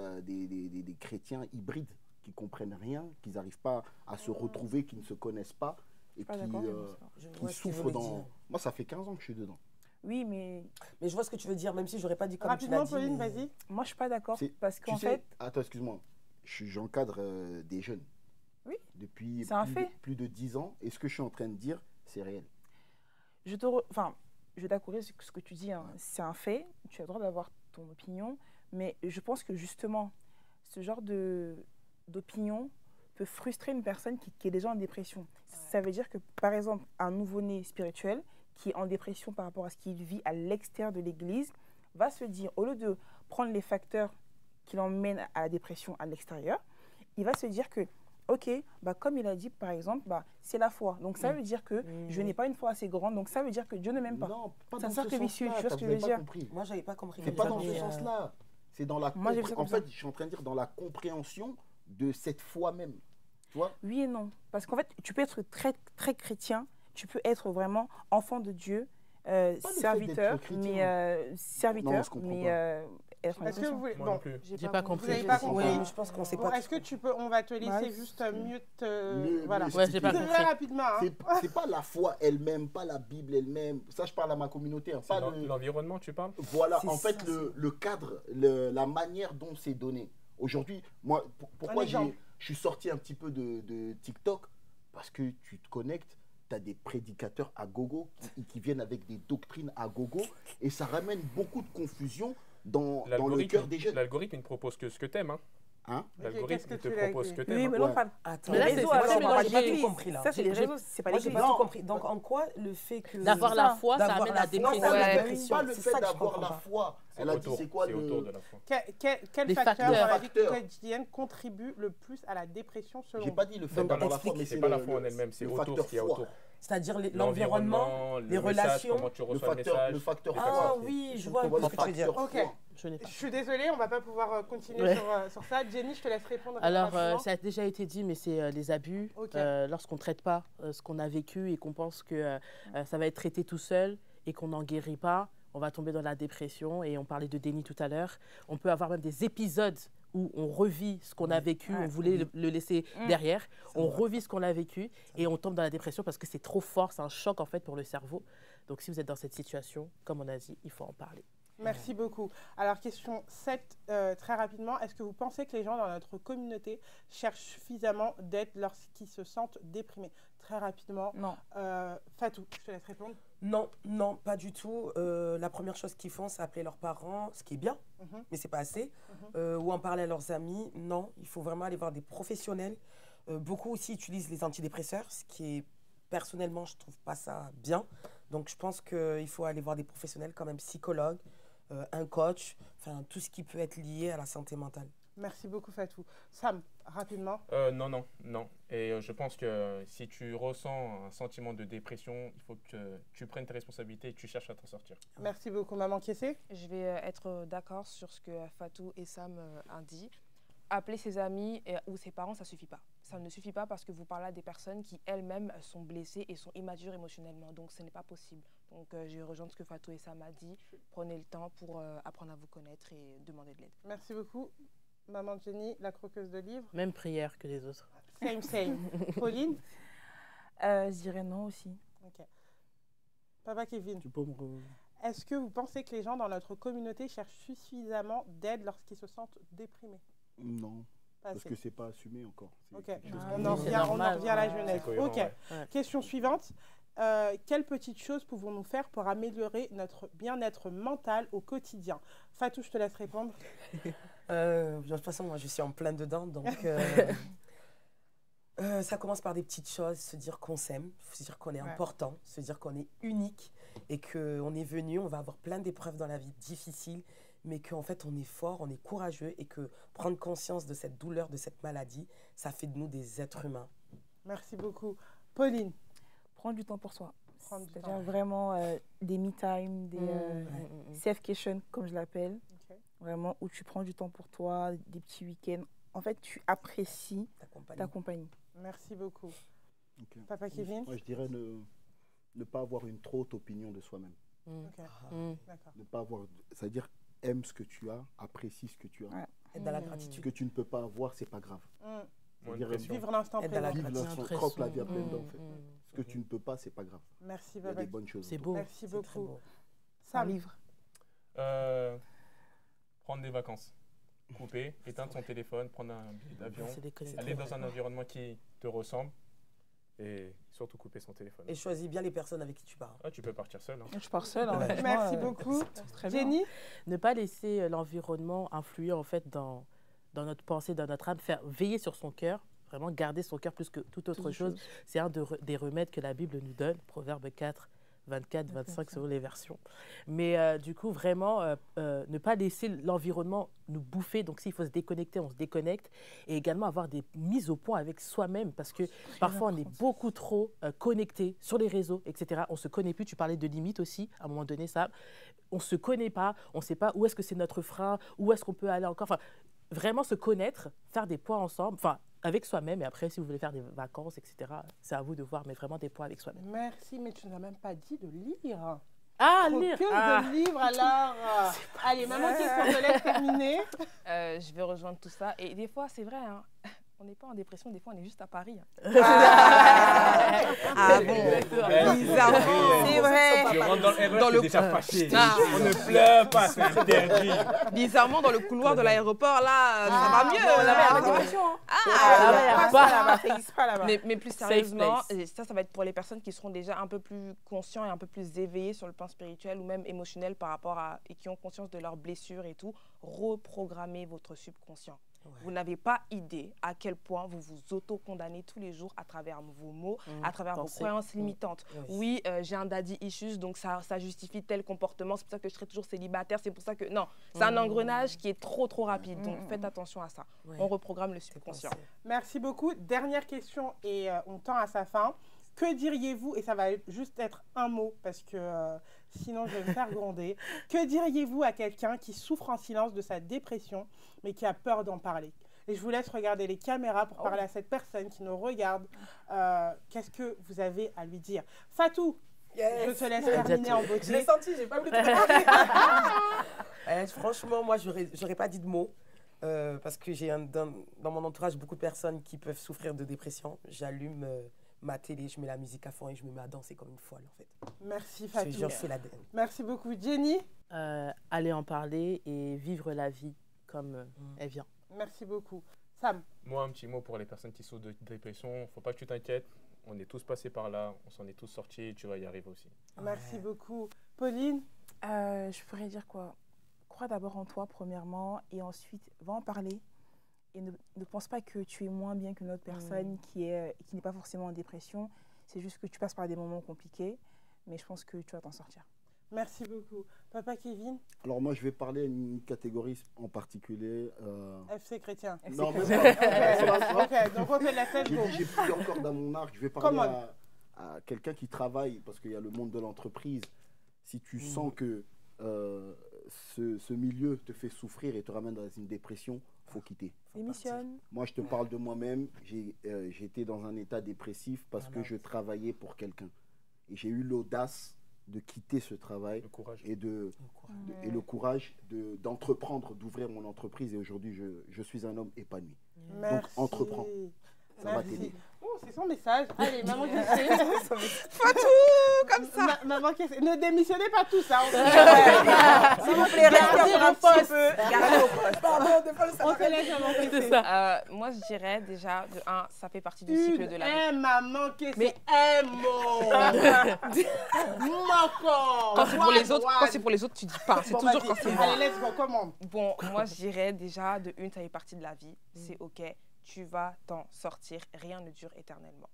chrétiens hybrides qui comprennent rien, qui n'arrivent pas à se retrouver, qui ne se connaissent pas et Pas qui, d'accord. Je qui vois ce qu'il souffrent voulait dans. dire. Moi, ça fait 15 ans que je suis dedans. Oui, mais Mais je vois ce que tu veux dire, même si j'aurais pas dit comme tu Rapidement, l'as dit. Pauline, mais- vas-y. moi, je suis pas d'accord C'est- parce Tu qu'en sais, fait, attends, excuse-moi, j'encadre des jeunes. Oui. Depuis C'est un plus, fait. De, plus de 10 ans, et ce que je suis en train de dire, c'est réel. enfin, je vais d'accorder ce que tu dis. Hein. C'est un fait. Tu as le droit d'avoir ton opinion, mais je pense que justement, ce genre d'opinion peut frustrer une personne qui est déjà en dépression. Ça veut dire que, par exemple, un nouveau-né spirituel qui est en dépression par rapport à ce qu'il vit à l'extérieur de l'Église va se dire, au lieu de prendre les facteurs qui l'emmènent à la dépression à l'extérieur, il va se dire que, ok, bah, comme il a dit, par exemple, bah, c'est la foi. Donc ça veut dire que je n'ai pas une foi assez grande, donc ça veut dire que Dieu ne m'aime pas. Non, pas C'est un dans cercle ce vicieux, sens-là, tu vois ce que vous je veux avez pas dire. compris. Moi, j'avais pas compris. C'est comme pas ça, dans ce mais, sens-là. C'est dans la Moi, j'ai vu ça en comme fait, ça. je suis en train de dire dans la compréhension de cette foi même. Tu vois? Oui et non. Parce qu'en fait, tu peux être très, très chrétien, tu peux être vraiment enfant de Dieu, fait serviteur, d'être chrétien. mais Non, serviteur, je comprends mais pas. être en Est-ce que dépression. vous voulez... Moi Bon, non plus. J'ai pas compris. vous n'avez pas Oui, compris. mais je pense qu'on sait Bon, pas. est-ce que tu peux... On va te laisser Ouais, juste mute... Le- voilà. le- Ouais, j'ai pas Très compris. rapidement. Hein. C'est pas la foi elle-même, pas la Bible elle-même. Ça, je parle à ma communauté. Hein, C'est pas l'environnement, tu parles? Voilà, C'est en fait, ça, le cadre, la manière dont c'est donné. Aujourd'hui, moi, pourquoi exemple. je suis sorti un petit peu de TikTok? Parce que tu te connectes, tu as des prédicateurs à gogo qui viennent avec des doctrines à gogo et ça ramène beaucoup de confusion dans le cœur des jeunes. L'algorithme, il ne propose que ce que t'aimes. Hein. Hein? Ok, L'algorithme, qu'est-ce que il te tu l'as propose ce écrit? que Oui, t'aimes. mais Ouais. non, pas Attends, Mais là, les c'est réseaux, très alors, on parle mélangé. pas J'ai d'église. pas compris, là. Ça, c'est les J'ai- réseaux, c'est pas Moi, j'ai l'église. pas tout compris. Donc, en quoi le fait que. D'avoir la foi, ça D'avoir amène la la foi, dépression. ça amène la Ouais. dépression. Pas le C'est fait ça que je d'avoir comprends la pas. foi. C'est Elle a dit autour, c'est quoi c'est autour de la foi. Quel Les facteur facteurs. dans la vie Facteurs. quotidienne contribue le plus à la dépression selon J'ai vous? pas dit le fait Donc, d'avoir la foi, explique. mais C'est pas la foi en elle-même, c'est le autour facteur ce qu'il y a foi. autour. C'est-à-dire l'environnement, les le message, relations. comment tu Le reçois le facteur, message. le facteur les Ah foi. oui, je Tu vois vois, ce que tu veux dire. facteur Ok. foi. Je n'ai Je pas. suis désolée, on va pas pouvoir continuer Ouais. sur ça. Jenny, je te laisse répondre. Alors, rapidement. ça a déjà été dit, mais c'est les abus. Ok. Lorsqu'on ne traite pas ce qu'on a vécu et qu'on pense que ça va être traité tout seul et qu'on n'en guérit pas, on va tomber dans la dépression. Et on parlait de déni tout à l'heure. On peut avoir même des épisodes où on revit ce qu'on a vécu, Ouais. on voulait le laisser derrière, on revit ce qu'on a vécu et on tombe dans la dépression parce que c'est trop fort, c'est un choc en fait pour le cerveau. Donc si vous êtes dans cette situation, comme on a dit, il faut en parler. Merci beaucoup. Alors, question 7, très rapidement. Est-ce que vous pensez que les gens dans notre communauté cherchent suffisamment d'aide lorsqu'ils se sentent déprimés? Très rapidement. Non. Fatou, je te laisse répondre. Non, non, pas du tout. La première chose qu'ils font, c'est appeler leurs parents, ce qui est bien, Mhm. mais c'est pas assez. Ou en parler à leurs amis. Non, il faut vraiment aller voir des professionnels. Beaucoup aussi utilisent les antidépresseurs, ce qui est, personnellement, je trouve pas ça bien. Donc, je pense qu'il faut aller voir des professionnels comme un psychologue, un coach, enfin, tout ce qui peut être lié à la santé mentale. Merci beaucoup, Fatou. Sam, rapidement. Non. Et je pense que si tu ressens un sentiment de dépression, il faut que tu prennes tes responsabilités et que tu cherches à t'en sortir. Merci beaucoup, Maman Kessé. Je vais être d'accord sur ce que Fatou et Sam ont dit. Appeler ses amis ou ses parents, ça ne suffit pas. Ça ne suffit pas parce que vous parlez à des personnes qui elles-mêmes sont blessées et sont immatures émotionnellement. Donc, ce n'est pas possible. Donc, je rejoins ce que Fatou et Sam ont dit. Prenez le temps pour apprendre à vous connaître et demander de l'aide. Merci beaucoup. Maman Jenny, la croqueuse de livres. Même prière que les autres. Same. Pauline. Je dirais non aussi. Ok. Papa Kevin. Tu peux me Est-ce que vous pensez que les gens dans notre communauté cherchent suffisamment d'aide lorsqu'ils se sentent déprimés? Non, Pas parce assez. que c'est pas assumé encore. C'est Ok, quelque chose Ah, qui- on en c'est revient à normal. la Ouais, jeunesse. c'est cohérent, Ok, ouais. question suivante. Quelles petites choses pouvons-nous faire pour améliorer notre bien-être mental au quotidien? Fatou, je te laisse répondre. De toute façon, moi, je suis en plein dedans, donc ça commence par des petites choses, se dire qu'on s'aime, se dire qu'on est Ouais. important, se dire qu'on est unique et qu'on est venu, on va avoir plein d'épreuves dans la vie difficiles, mais qu'en fait, on est fort, on est courageux et que prendre conscience de cette douleur, de cette maladie, ça fait de nous des êtres humains. Merci beaucoup. Pauline. Prendre du temps pour soi. Prendre du C'est-à-dire temps. vraiment des me-time, des self-question, comme je l'appelle. Ok. Vraiment, où tu prends du temps pour toi, des petits week-ends. En fait, tu apprécies ta compagnie. Merci beaucoup. Ok. Papa Kevin? Moi, je dirais ne pas avoir une trop haute opinion de soi-même. Ok, Mm. d'accord. Ne pas avoir, c'est-à-dire aime ce que tu as, apprécie ce que tu as. Ouais. Être dans la Ce gratitude. que tu ne peux pas avoir, c'est pas grave. Moins de C'est-à-dire, pression. Vivre l'instant Être dans la présent. Vive gratitude. l'instant, croque la vie à pleines dents, en fait. Mm. Ce que tu ne peux pas, c'est pas grave. Merci, Il y a Papa. des bonnes choses. C'est autour. beau. Merci C'est très beaucoup. beau. Un Sam, livre. Prendre des vacances. Couper, éteindre son téléphone, prendre un billet d'avion, C'est déconnecté. aller dans un environnement qui te ressemble et surtout couper son téléphone. Et choisis bien les personnes avec qui tu parles. Ah, tu peux partir seul. Hein. Je pars seule. Hein, Ouais. franchement, merci beaucoup. c'est très bien. Jenny? Ne pas laisser l'environnement influer en fait dans notre pensée, dans notre âme, faire veiller sur son cœur, vraiment garder son cœur plus que toute autre chose. C'est un des remèdes que la Bible nous donne, Proverbe 4, 24, 25 selon les versions. Mais du coup, vraiment, ne pas laisser l'environnement nous bouffer. Donc, s'il faut se déconnecter, on se déconnecte. Et également avoir des mises au point avec soi-même parce que parfois, on est beaucoup trop connecté sur les réseaux, etc. On ne se connaît plus. Tu parlais de limites aussi, à un moment donné, ça. On ne se connaît pas. On ne sait pas où est-ce que c'est notre frein, où est-ce qu'on peut aller encore. Enfin, vraiment se connaître, faire des points ensemble. Enfin, avec soi-même, et après, si vous voulez faire des vacances, etc., c'est à vous de voir, mais vraiment des points avec soi-même. Merci, mais tu n'as même pas dit de lire. Ah, Trop lire que ah. de livres alors. Allez, maman, qu'est-ce qu'on te laisse terminer? Je vais rejoindre tout ça. Et des fois, c'est vrai, hein, on n'est pas en dépression, des fois, on est juste à Paris. Hein. Ah bon, bizarrement, c'est vrai. Tu rentres dans le RER, Dans t'es le- déjà fâché. Ah. On ne pleure pas, c'est interdit. Bizarrement, dans le couloir de l'aéroport, là, ça va mieux. Bon, là-bas, il y a la là. dépression. Hein. Ah, ouais, Pas pas. ça là-bas, ça n'existe pas là-bas. Mais plus Safe sérieusement, place. et ça va être pour les personnes qui seront déjà un peu plus conscients et un peu plus éveillés sur le plan spirituel ou même émotionnel par rapport à, et qui ont conscience de leurs blessures et tout, reprogrammez votre subconscient. Ouais. Vous n'avez pas idée à quel point vous vous auto-condamnez tous les jours à travers vos mots, à travers vos Pensez. croyances limitantes. Oui, j'ai un daddy issues, donc ça justifie tel comportement, c'est pour ça que je serai toujours célibataire, c'est pour ça que... Non, c'est un engrenage qui est trop rapide, donc faites attention à ça. Ouais. On reprogramme le C'est subconscient. pensé. Merci beaucoup. Dernière question et on tend à sa fin. Que diriez-vous, et ça va juste être un mot parce que sinon je vais me faire gronder, que diriez-vous à quelqu'un qui souffre en silence de sa dépression mais qui a peur d'en parler? Et je vous laisse regarder les caméras pour parler à cette personne qui nous regarde. Qu'est-ce que vous avez à lui dire? Fatou, je te laisse terminer en Je beauté. l'ai senti, j'ai pas voulu te franchement, moi, j'aurais pas dit de mots. Parce que j'ai dans mon entourage beaucoup de personnes qui peuvent souffrir de dépression. J'allume ma télé, je mets la musique à fond et je me mets à danser comme une folle en fait. Merci Je te jure, Fatou. c'est la Merci beaucoup. Jenny, Aller en parler et vivre la vie comme elle vient. merci beaucoup. Sam, Moi, un petit mot pour les personnes qui souffrent de dépression. Faut pas que tu t'inquiètes. On est tous passés par là. On s'en est tous sortis et tu vas y arriver aussi. merci beaucoup. Pauline, Je pourrais dire quoi? Crois d'abord en toi, premièrement, et ensuite, va en parler. Et ne pense pas que tu es moins bien qu'une autre personne qui n'est pas forcément en dépression. C'est juste que tu passes par des moments compliqués, mais je pense que tu vas t'en sortir. merci beaucoup. Papa Kevin, Alors moi, je vais parler à une catégorie en particulier. FC Chrétien. Non, même Ok, pas. ok, donc on te laisse J'ai go. dit, j'ai pris encore dans mon arc. Je vais Come parler à quelqu'un qui travaille, parce qu'il y a le monde de l'entreprise. Si tu sens que ce milieu te fait souffrir et te ramène dans une dépression, il faut quitter. Démissionne. Moi, je te parle de moi-même. J'ai été dans un état dépressif parce que je travaillais pour quelqu'un. Et j'ai eu l'audace de quitter ce travail Le courage. et le courage d'entreprendre, d'ouvrir mon entreprise. Et aujourd'hui, je suis un homme épanoui. Merci. entreprends. Ça va Merci. t'aider. Oh, c'est son message. Allez, maman qui sait. Comme ça. Maman qui sait. Ne démissionnez pas tous, hein. S'il vous plaît, restez Gardez encore un le petit poste. peu. Gardez vos postes. Pardon, des fois, ça On va. te laisse, maman qui sait. Moi, je dirais déjà, de un, ça fait partie du cycle de la vie. Maman qui Mais- sait. Mot. Quand c'est pour les autres, tu dis pas. C'est toujours quand c'est moi. Allez, let's go, commande. Bon, moi, je dirais déjà, de une, ça fait partie de la vie. C'est OK. Tu vas t'en sortir. Rien ne dure éternellement.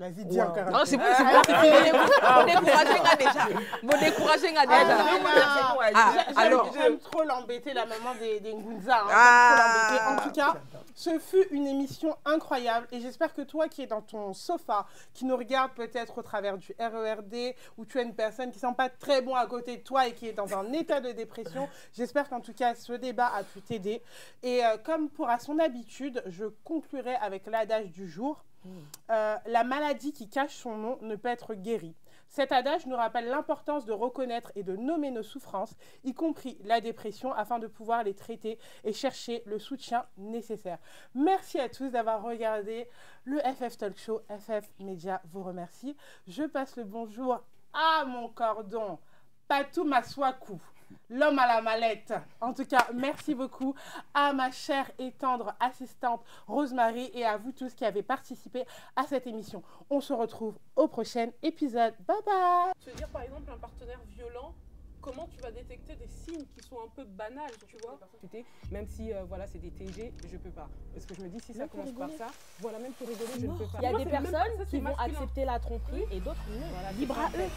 Vas-y, dis encore. Non, c'est bon, c'est bon. Mon découragé a déjà. Mon découragé a déjà. Alors, j'aime trop l'embêter, la maman des Ngunza. J'aime trop l'embêter. En tout cas, ce fut une émission incroyable et j'espère que toi qui es dans ton sofa, qui nous regarde peut-être au travers du RERD, ou tu as une personne qui ne sent pas très bon à côté de toi et qui est dans un état de dépression, j'espère qu'en tout cas, ce débat a pu t'aider. Et comme pour à son habitude, je conclurai avec l'adage du jour. La maladie qui cache son nom ne peut être guérie. Cet adage nous rappelle l'importance de reconnaître et de nommer nos souffrances, y compris la dépression, afin de pouvoir les traiter et chercher le soutien nécessaire. Merci à tous d'avoir regardé le FF Talk Show. FF Média vous remercie. Je passe le bonjour à mon cordon, Patou Maswaku, l'homme à la mallette. En tout cas, merci beaucoup à ma chère et tendre assistante Rosemary et à vous tous qui avez participé à cette émission. On se retrouve au prochain épisode. Bye bye. Se dire par exemple un partenaire violent, comment tu vas détecter des signes qui sont un peu banals, tu vois? Même si voilà, c'est des TG, je peux pas. Parce que je me dis si ça commence par ça, voilà, même pour rigoler, je ne peux pas. Il y a des personnes qui vont accepter la tromperie et d'autres non. Libre à eux.